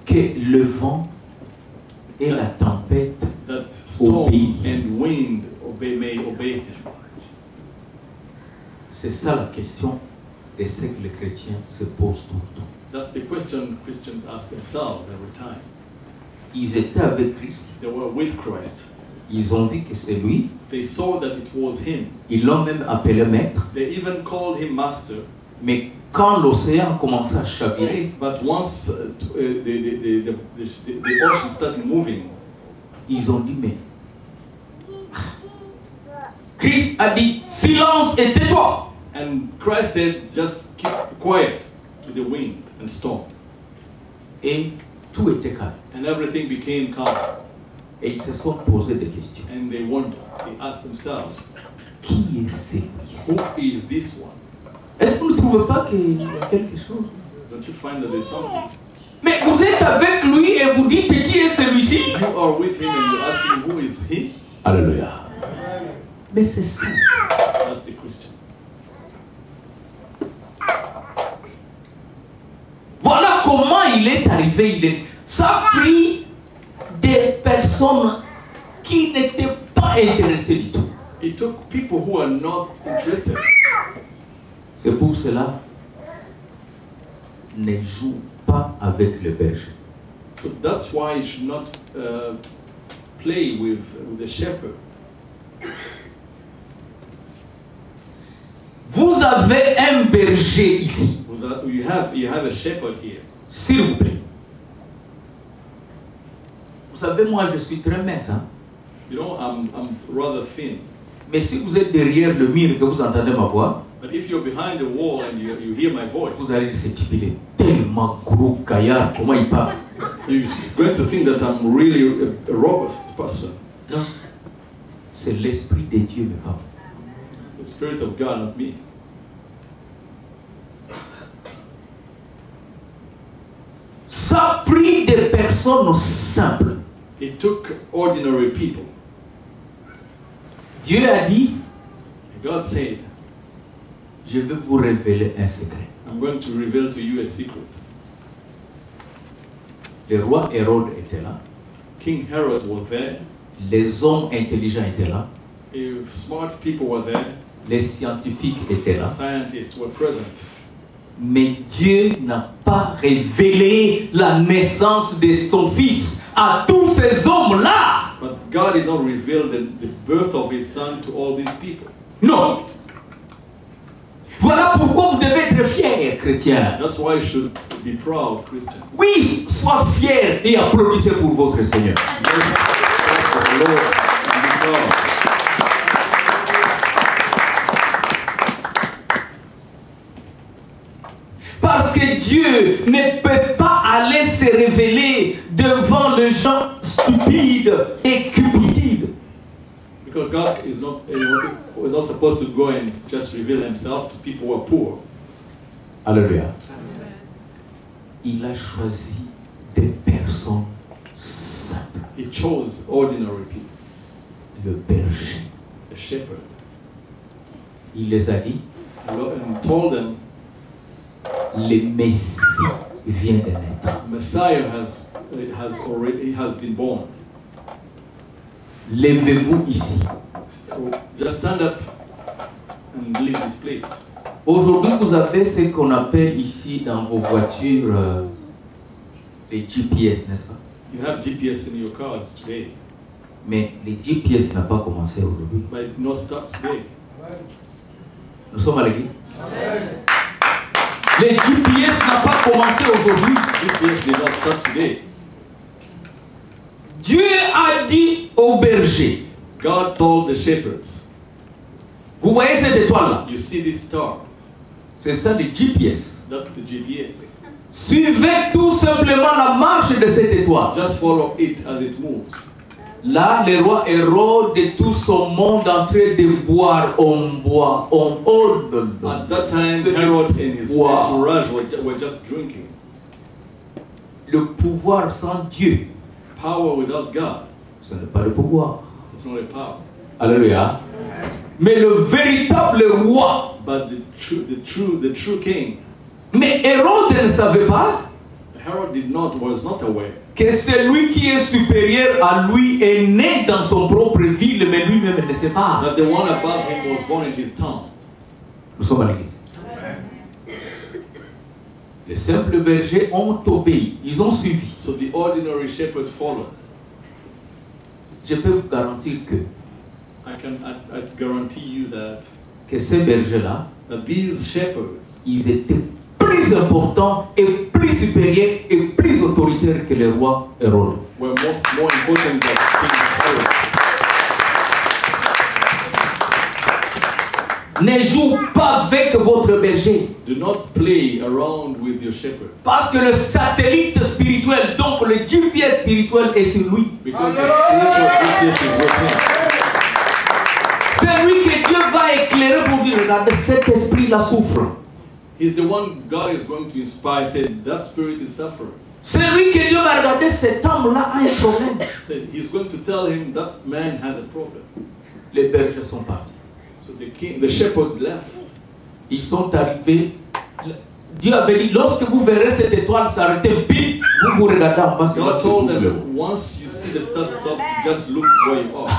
que le vent et la tempête that storm Obey. and wind may obey him?" C'est ça la question de ce que les chrétiens se posent tout le temps. That's the question Christians ask themselves every time. Ils étaient avec Christ, They were with Christ. ils ont vu que c'est lui, They saw that it was him. ils l'ont même appelé maître, They even called him master. mais quand l'océan commençait à chavirer, But once the ocean started moving, ils ont dit, mais Christ a dit, silence et tais-toi. and Christ said, "Just keep quiet to the wind and storm." Et tout était calme. And everything became calm. Et ils se sont posé des questions. And they wondered, they asked themselves, Qui est celui-ci? who is this one? Est-ce que vous ne trouvez pas qu'il y a quelque chose? Don't you find that there's something? Mais vous êtes avec lui et vous dites qui est celui-ci? You are with him and you're asking who is he? Alléluia. Mais c'est ça. That's the question. Voilà comment il est arrivé. Ça a pris des personnes qui n'étaient pas intéressées du tout. It took people who are not interested. C'est pour cela, ne joue pas avec le berger. So that's why you should not play with the shepherd. Vous avez un berger ici, You have a shepherd here. s'il vous plaît. Vous savez, moi je suis très mince, hein? You know, I'm rather thin. Mais si vous êtes derrière le mur et que vous entendez ma voix, But if you're behind the wall and you hear my voice, vous allez dire, ce type, il est tellement gros, gaillard, comment il parle? you're going to think that I'm really a robust person. Non, c'est l'Esprit de Dieu, mes parents. The Spirit of God, not me. Ça a pris des personnes simples. It took ordinary people. Dieu a dit, God said, je vais vous révéler un secret. I'm going to reveal to you a secret. Le roi Hérode était là, King Herod was there. les hommes intelligents étaient là, Smart people were there. les scientifiques étaient là, Scientists were present. mais Dieu n'a pas révélé la naissance de son fils à tous ces hommes-là. But God did not reveal the birth of his son to all these people. Non. Voilà pourquoi vous devez être fiers, chrétiens. That's why you should be proud, Christians. Oui, sois fiers et applaudissez pour votre Seigneur. Yes, for the Lord, and be proud. Parce que Dieu ne peut pas aller se révéler devant les gens stupides et cupidides. Because God is not supposed to go and just reveal himself to people who are poor. Alléluia. Il a choisi des personnes simples. He chose ordinary people, Le berger. a shepherd. Il les a dit, And told them, le Messie vient de naître. Messiah has been born. Levez-vous ici. So just stand up and leave this place. Aujourd'hui, vous avez ce qu'on appelle ici dans vos voitures les GPS, n'est-ce pas? You have GPS in your cars today, Mais les GPS n'ont pas commencé aujourd'hui. but it not start today. Nous sommes à l'église. Les GPS n'ont pas commencé aujourd'hui. GPS did not start today. Dieu a dit au berger, God told the shepherds, vous voyez cette étoile-là? you see this star, C'est ça le GPS. that's the GPS. Suivez tout simplement la marche de cette étoile. Just follow it as it moves. Là, le roi Hérode et tout son monde en train de boire, on boit, on ordonne. At that time, Herod and his entourage were just drinking. Le pouvoir sans Dieu, Power without God, ce n'est pas le pouvoir. it's not a power. Alléluia. Mais le véritable roi. But the true king, Mais Hérode ne savait pas Herod was not aware que celui qui est supérieur à lui est né dans son propre ville, mais lui-même ne sait pas. that the one above him was born in his town. Nous sommes à l'église. Les simples bergers ont obéi, ils ont suivi. So the ordinary shepherds followed. Je peux vous garantir I guarantee you que ces bergers-là, that these shepherds, ils étaient plus importants et plus supérieurs et plus autoritaires que le roi Hérode. were more important than King Herod. Ne joue pas avec votre berger. Do not play around with your shepherd. Parce que le satellite spirituel, donc le GPS spirituel est sur lui. Because the spiritual GPS is with him. C'est lui que Dieu va éclairer pour dire, regardez, cet esprit-là souffre. He's the one God is going to inspire, saying that spirit is suffering. C'est lui que Dieu va regarder, cet homme-là a un problème. Said he's going to tell him that man has a problem. Les bergers sont partis. So the shepherd left. Ils sont arrivés. Dieu avait dit, lorsque vous verrez cette étoile s'arrêter, bim, vous vous regardez en bas. God told them, once you see the star stop, to just look where you are.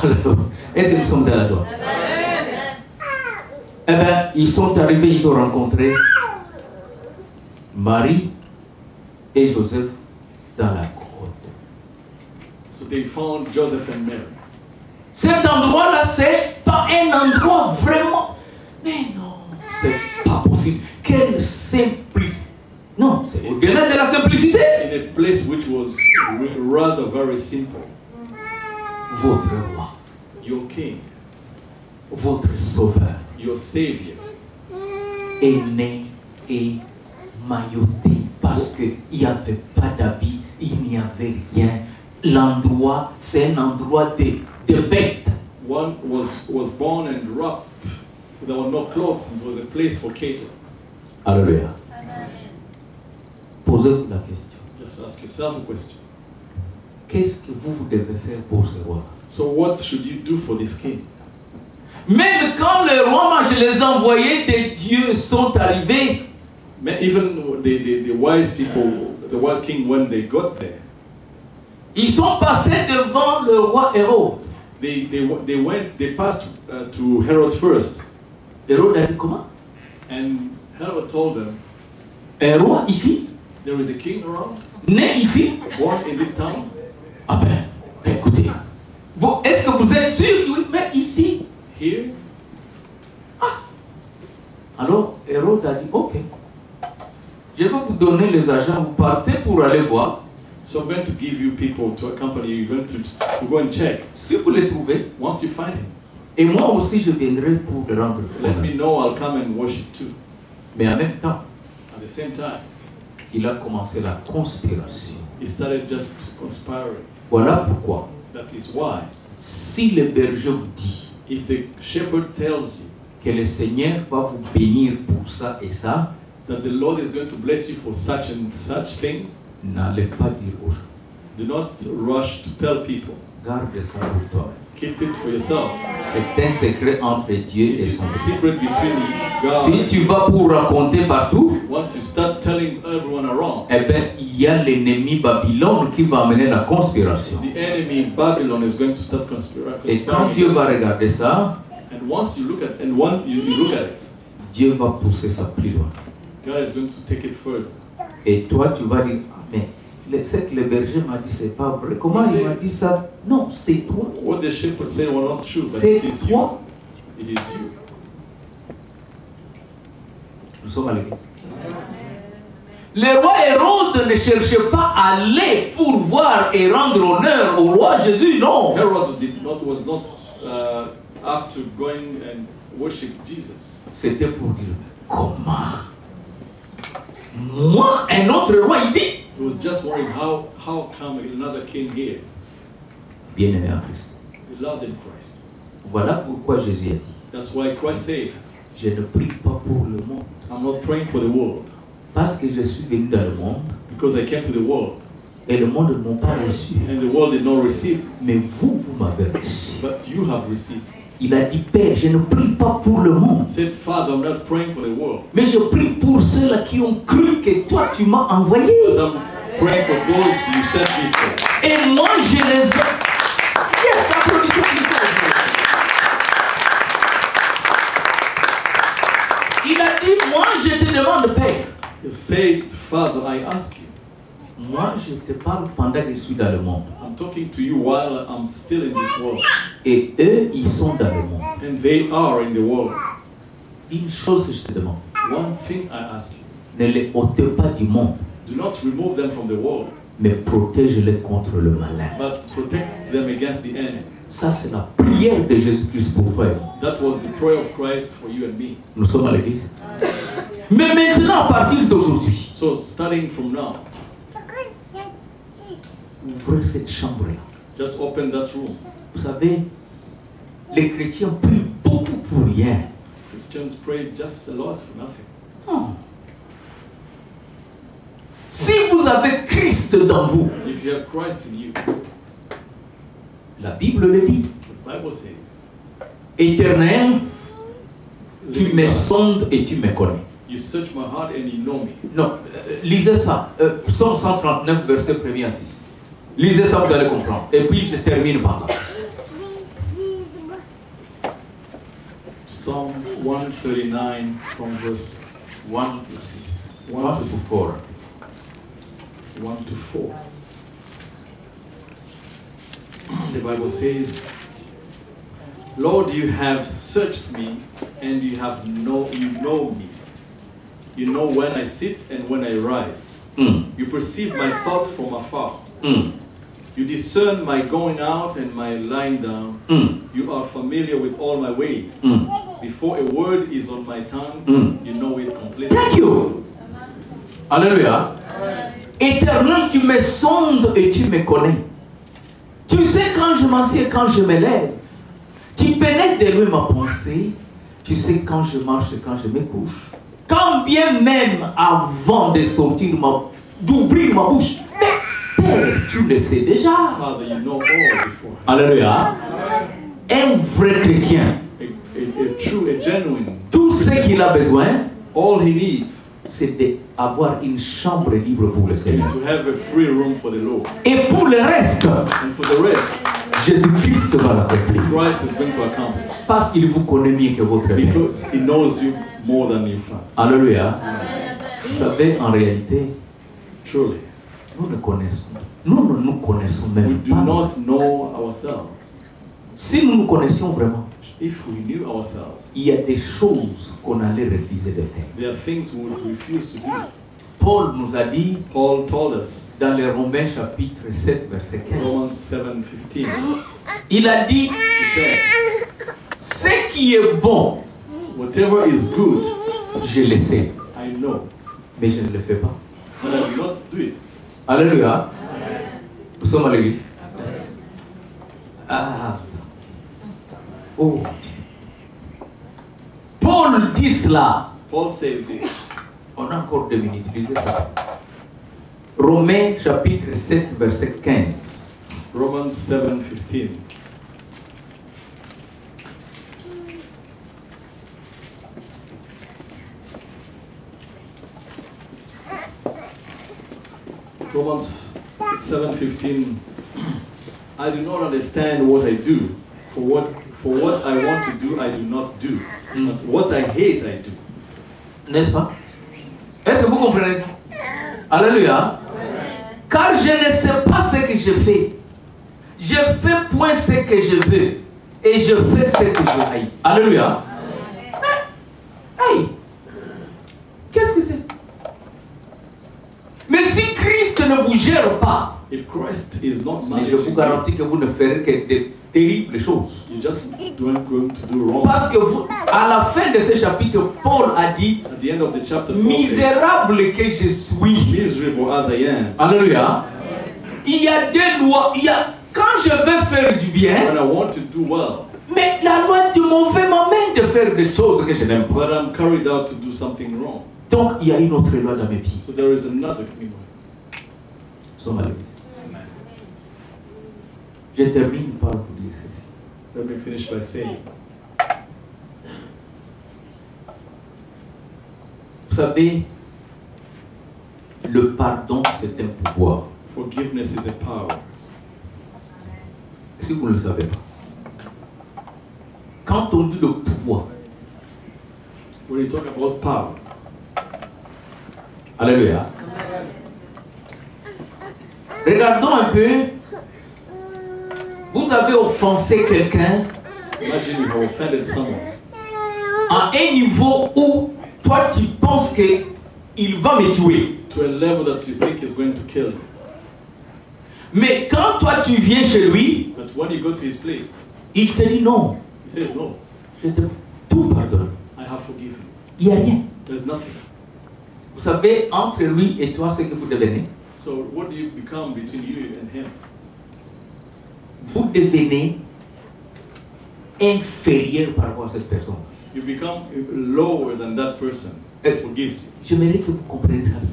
Est-ce que nous sommes dans la joie? Eh bien, ils sont arrivés, ils ont rencontré Marie et Joseph dans la grotte. So they found Joseph and Mary. Cet endroit-là, c'est pas un endroit vraiment. Mais non, c'est pas possible. Quelle simplicité. Non, c'est au-delà de la simplicité. In a place which was rather very simple. Votre roi, Your king, votre sauveur, your savior, est né et mailloté parce qu'il n'y avait pas d'habit, il n'y avait rien. L'endroit, c'est un endroit de bêtes. one was born and wrapped. There were no clothes. It was a place for cattle. Alléluia. Posez-vous la question. Just ask yourself a question. Qu'est-ce que vous devez faire pour ce roi? So what should you do for this king? Même quand les rois, les envoyés de Dieu sont arrivés, Even the wise people, the wise king, when they got there, ils sont passés devant le roi Hérode. they passed to Herod first, Hérode a dit comment? and Herod told them, Un roi ici, there is a king around, né ici. born in this town. Ah ben écoutez, est-ce que vous êtes sûr? Oui, mais ici. Here, Alors Hérode a dit, ok, je vais vous donner les agents, vous partez pour aller voir. so I'm going to give you people to accompany you. You're going to go and check. Si vous les trouvez, Once you find him, et moi aussi je viendrai pour le rendre let célèbre. me know. I'll come and worship too. Mais en même temps, At the same time, il a commencé la conspiration. he started just conspiring. Voilà pourquoi, That is why, si le berger vous dit if the shepherd tells you que le Seigneur va vous bénir pour ça et ça, that the Lord is going to bless you for such and such thing, n'allez pas dire aux gens. do not rush to tell people. Garde ça pour toi. Keep it for yourself. C'est un secret entre Dieu It et is son a peuple. secret between Si God. tu vas pour raconter partout, Once you start telling everyone around, eh bien, il y a l'ennemi Babylone qui va amener la conspiration. the enemy Babylon is going to start Et quand Dieu va regarder ça, And once you look at you look at it, Dieu va pousser ça plus loin. God is going to take it further. Et toi, tu vas dire, ah, mais ce que le berger m'a dit, c'est pas vrai. Comment il m'a dit ça? Non, c'est toi. What the shepherd said was not true, but C'est it is you. toi. It is you. Nous sommes à l'église. Le roi Hérode ne cherchait pas à aller pour voir et rendre honneur au roi Jésus, non. Herod was not after going and worship Jesus. C'était pour dire, comment? Moi, un autre roi ici? He was just wondering how come another king here? Bien-aimé en Christ. Beloved in Christ. Voilà pourquoi Jésus a dit, That's why Christ said, je ne prie pas pour le monde, I'm not praying for the world, parce que je suis venu dans le monde, because I came to the world, et le monde ne m'a pas reçu. and the world did not receive, Mais vous m'avez reçu. but you have received. Il a dit, Père, je ne prie pas pour le monde, He said, Father, I'm not praying for the world, mais je prie pour ceux-là qui ont cru que toi, tu m'as envoyé. but I'm praying for those you sent me for. Et moi, je les ai... Yes, applaudissez plutôt. Il a dit, moi, je te demande, Père. He said, Father, I ask you. Moi, je te parle pendant que je suis dans le monde. I'm talking to you while I'm still in this world, Et eux, ils sont dans le monde. and they are in the world. Une chose que je te demande, One thing I ask you, ne les ôtez pas du monde, do not remove them from the world, mais protège-les contre le malin. but protect them against the enemy. Ça, c'est la prière de Jésus-Christ pour toi. That was the prayer of Christ for you and me. Nous sommes à l'église. Mais maintenant, à partir d'aujourd'hui, So starting from now, ouvrez cette chambre-là. just open that room. Vous savez, les chrétiens prient beaucoup pour rien. Christians pray just a lot for nothing. Non. Si vous avez Christ dans vous, If you have Christ in you, la Bible le dit. the Bible says, Éternel, tu living me God, sondes et tu me connais. you search my heart and you know me. Non, lisez ça. Psaume 139, verset 1er à 6. Lisez ça, vous allez comprendre. Et puis je termine par là. Psalm 139 from verse 1 to 6. 1 1 to to 6. 4. 1 to 4. The Bible says, Lord, you have searched me and you know me. You know when I sit and when I rise. You perceive my thoughts from afar. You discern my going out and my lying down. You are familiar with all my ways. Before a word is on my tongue, you know it completely. Thank you. Alléluia. Éternel, tu me sondes et tu me connais. Tu sais quand je m'assieds et quand je me lève. Tu pénètres de loin ma pensée. Tu sais quand je marche et quand je me couche. Quand bien même avant de sortir d'ouvrir ma bouche. Mais Père, tu le sais déjà. Father, you know all before. Alléluia. Un vrai chrétien. A true, a genuine. Tout ce qu'il a besoin, All he needs c'est d'avoir une chambre libre pour le is Seigneur. to have a free room for the Lord. Et pour le reste, And for the rest, Jésus-Christ va l'accomplir. Christ is going to accomplish. Parce qu'il vous connaît mieux que votre Père. Because he knows you more than your father. Alléluia. Vous savez, en réalité, Truly. nous ne nous connaissons We même do pas. not know ourselves. Si nous nous connaissions vraiment, If we knew ourselves, il y a des choses qu'on allait refuser de faire. there are things we would refuse to do. Paul nous a dit Paul told us, dans les Romains chapitre 7, verset 15. Romans 7:15, Il a dit, he said, ce qui est bon, whatever is good, je le sais, I know, mais je ne le fais pas. but I do not do it. Alléluia. Nous sommes à l'église. Ah. Oh Dieu. Paul dit cela. Paul says this. On a encore 2 minutes. Lisez ça. Romains chapitre 7, verset 15. Romans 7:15. Romans 7:15. I do not understand what I do. For what I want to do, I do not do. But what I hate, I do. N'est-ce pas? Est-ce que vous comprenez ça? Alléluia. Car je ne sais pas ce que je fais. Je fais point ce que je veux. Et je fais ce que je haïs. Alléluia. Hey! Qu'est-ce que c'est? Mais si Christ ne vous gère pas, If Christ is not mais je vous managing, garantis que vous ne ferez que de terribles choses. you're just going to do wrong. Parce que à la fin de ce chapitre, Paul a dit, At the end of the chapter, Paul says, misérable que je suis. miserable as I am, Alléluia. Il y a des lois. Quand je veux faire du bien, when I want to do well, mais la loi du mauvais m'amène de faire des choses que je n'aime pas. but I'm carried out to do something wrong. Donc il y a une autre loi dans mes pieds. So there is another kingdom. Nous sommes à l'église. Je termine par vous dire ceci. Let me finish by saying, Vous savez, le pardon, c'est un pouvoir. forgiveness is a power. Si vous ne le savez pas. Quand on dit le pouvoir, When you talk about power, alléluia. Regardons un peu. Vous avez offensé quelqu'un imagine you have offended someone à un niveau où toi tu penses qu'il va me tuer. to a level that you think is going to kill you. Mais quand toi tu viens chez lui, But when you go to his place, il te dit non, he says, no, je te tout pardonne. I have forgiven. Il n'y a rien. There's nothing. Vous savez, entre lui et toi, ce que vous devenez, So what do you become between you and him? vous devenez inférieur par rapport à cette personne. You become lower than that person that forgives you. J'aimerais que vous compreniez ça bien.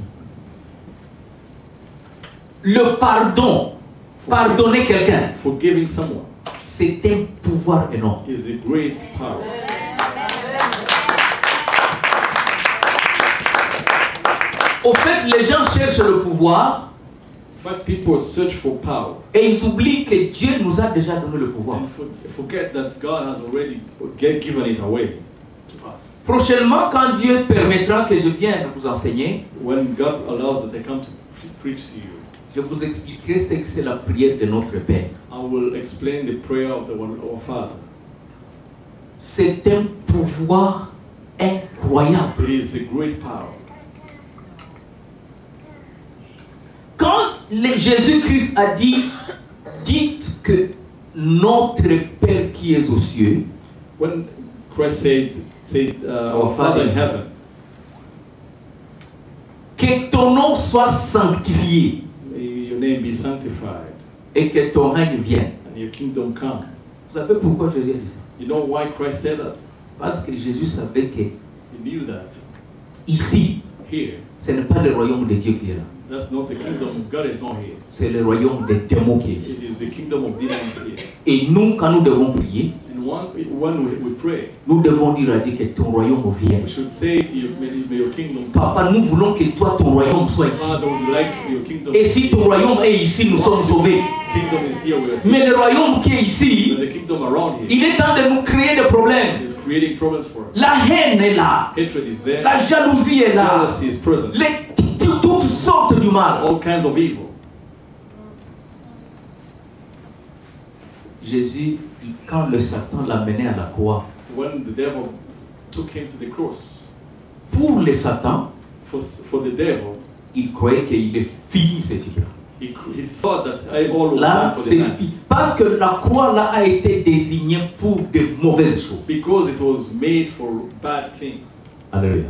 Le pardon, pardonner quelqu'un, Forgiving someone c'est un pouvoir énorme. is a great power. Au fait, les gens cherchent le pouvoir In fact, people search for power et ils oublient que Dieu nous a déjà donné le pouvoir. and forget that God has already given it away to us. Prochainement, quand Dieu permettra que je vienne vous enseigner, When God allows that I come to preach to you, je vous expliquerai ce que c'est la prière de notre Père. I will explain the prayer of our Father. C'est un pouvoir incroyable. It is a great power. Quand Jésus-Christ a dit, dites que notre Père qui est aux cieux, When Christ said our Father in heaven, que ton nom soit sanctifié may your name be sanctified et que ton règne vienne. and your kingdom come. Vous savez pourquoi Jésus a dit ça? You know why Christ said that? Parce que Jésus savait que He knew that ici, here, ce n'est pas le royaume de Dieu qui est là. that's not the kingdom. God is not here. C'est le royaume des démons qui est ici. It is the kingdom of demons here. Et nous, quand nous devons prier, And when we pray, nous devons dire à Dieu que ton royaume vienne. we should say, may your kingdom come. Papa, nous voulons que toi, ton royaume soit ici. Father, would you like your kingdom? Et si ton royaume est ici, nous sommes sauvés. Kingdom is here, we are saved. Mais le royaume qui est But ici, the kingdom around here il est temps de nous créer des problèmes. is creating problems for us. La haine est là. Hatred is there. La jalousie est là. Jealousy is present. Toutes sortes du mal. All kinds of evil. Jésus, quand le Satan l'a mené à la croix, When the devil took him to the cross, pour le Satan, for the devil, il croyait qu'il est fini, ce type-là. he thought that all was Là, done for the c'est man. fini. Parce que la croix là a été désignée pour de mauvaises choses. Because it was made for bad things. Alléluia.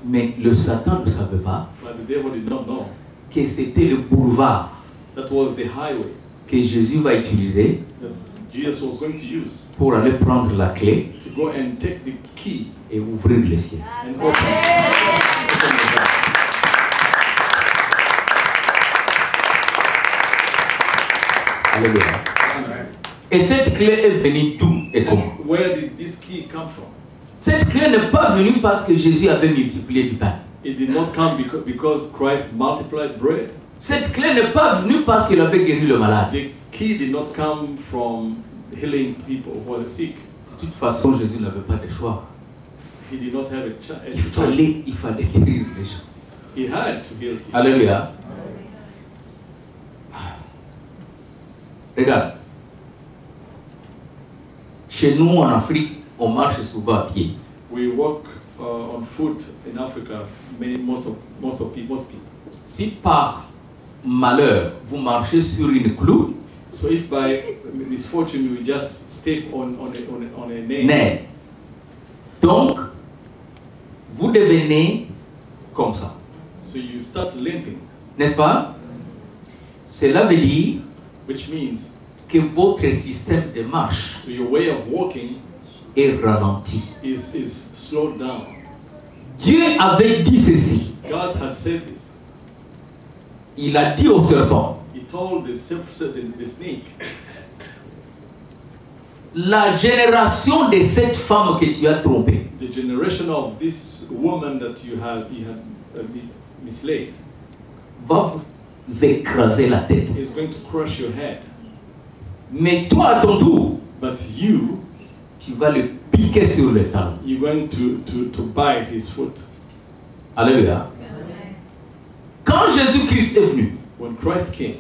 Mais le Satan ne savait pas But the devil did not know que c'était le boulevard that was the highway que Jésus va utiliser that Jesus was going to use pour aller prendre la clé to go and take the key et ouvrir le ciel. and open the door. Alléluia. Amen. Et cette clé est venue d'où et comment? And where did this key come from? Cette clé n'est pas venue parce que Jésus avait multiplié du pain. It did not come because Christ multiplied bread. Cette clé n'est pas venue parce qu'il avait guéri le malade. The key did not come from healing people who are sick. De toute façon, Jésus n'avait pas de choix. He did not have a Il choice. fallait guérir les gens. He had to heal people. Alléluia. Regarde. Chez nous en Afrique, on marche souvent à pied. We walk on foot in Africa. Most people. Si par malheur, vous marchez sur une clou, So if by misfortune we just step on a nail, naît. Donc, vous devenez comme ça. so you start limping, N'est-ce pas? Cela veut dire which means que votre système de marche so your way of walking est ralenti. is slowed down. Dieu avait dit ceci. God had said this. Il a dit au serpent, He told the snake, la génération de cette femme que tu as trompée the generation of this woman that you had mislaid va vous écraser la tête. is going to crush your head. Mais toi, à ton tour, But you, tu vas le piquer sur le talon. you're going to bite his foot. Alléluia. Quand Jésus-Christ est venu, When Christ came,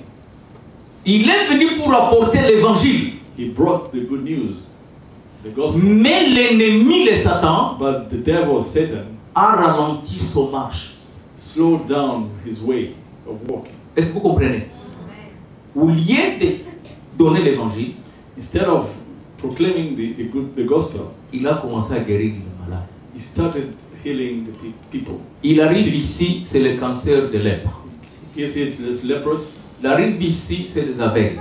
il est venu pour apporter l'évangile. he brought the good news, the gospel. Mais l'ennemi, le Satan, But the devil, Satan, a ralenti son marche. slowed down his way of walking. Est-ce que vous comprenez? au lieu de donner l'évangile, instead of proclaiming the gospel, il a commencé à guérir les malades. he started healing the people. Il arrive ici, c'est le cancer de lèpre. Here's it's lepers, Il arrive ici, c'est les aveugles.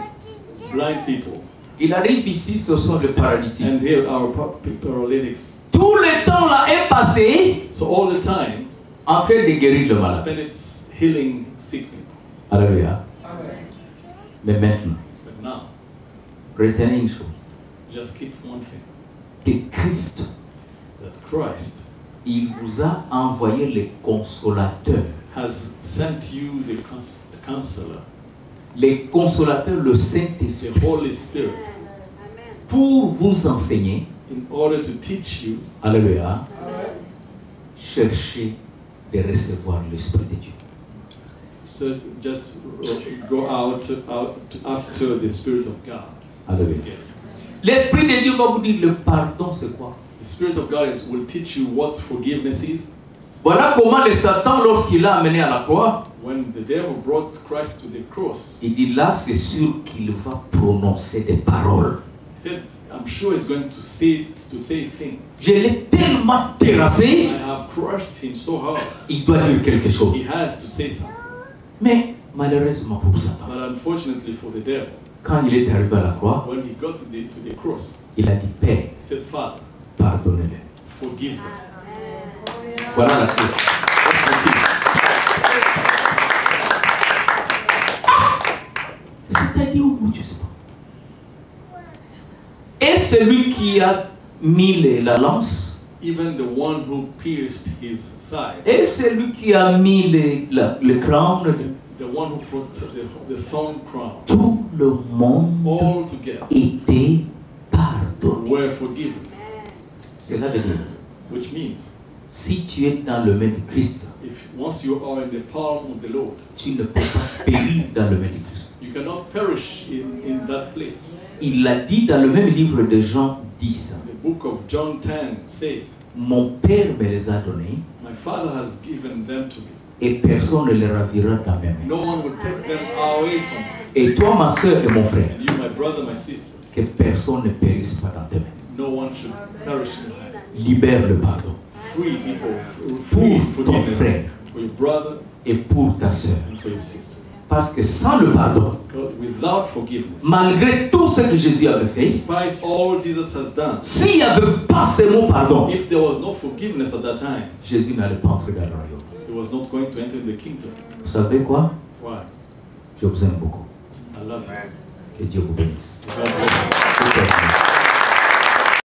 blind people, Il arrive ici, ce sont les paralytiques. and here are paralytics. Tout le temps là est passé So all the time, en train de guérir le malade. spend it healing sick people. Alléluia. Mais maintenant, But now, retenez une chose, just keep one thing, que Christ, that Christ il vous a envoyé le consolateur. has sent you the counselor, Les consolateurs, le the Saint-Esprit, Holy Spirit, pour vous enseigner, in order to teach you, alléluia, cherchez de recevoir l'Esprit de Dieu. so just go out after the Spirit of God. Alléluia. Again. L'Esprit de Dieu va vous dire le pardon, c'est quoi? The Spirit of God will teach you what forgiveness is. Voilà comment le Satan, lorsqu'il l'a amené à la croix, When the devil brought Christ to the cross, il dit là, c'est sûr qu'il va prononcer des paroles. he said, I'm sure he's going to say things. Je l'ai tellement I terrassé, have crushed him so hard. il doit dire quelque chose. He has to say something. Mais malheureusement pour Satan, But unfortunately for the devil, quand il est arrivé à la croix, when he got to the cross, il a dit, Père, he said, Father, pardonnez-les. forgive them. Voilà la clé. That's the key. C'est-à-dire, où je sais pas. Et celui qui a mis la lance, Even the one who pierced his side, et celui qui a mis le crâne, the one who put the thorn crown, tout le monde all together était pardonné. were forgiven. Cela veut dire, Which means, si tu es dans le main de Christ, if once you are in the palm of the Lord, tu ne peux pas périr dans le main de Christ. you cannot perish in that place. Il l'a dit dans le même livre de Jean 10. The book of John 10 says, Mon Père me les a donnés my Father has given them to me. et personne ne les ravira dans mes mains. No one will take them away from me. Et toi, ma soeur et mon frère, And you, my brother, my sister, que personne ne périsse pas dans tes mains. no one should perish in your hand. Libère le pardon Free people, free pour ton forgiveness frère for your brother et pour ta soeur. and for your sister. Parce que sans le pardon, Because without forgiveness, malgré tout ce que Jésus avait fait, despite all Jesus has done, s'il n'y avait pas ce mot pardon, if there was no forgiveness at that time, Jésus n'allait pas entrer dans le royaume. he was not going to enter the kingdom. Vous savez quoi? Why? Je vous aime beaucoup. I love you. Que Dieu vous bénisse. God bless you. Tout est bien.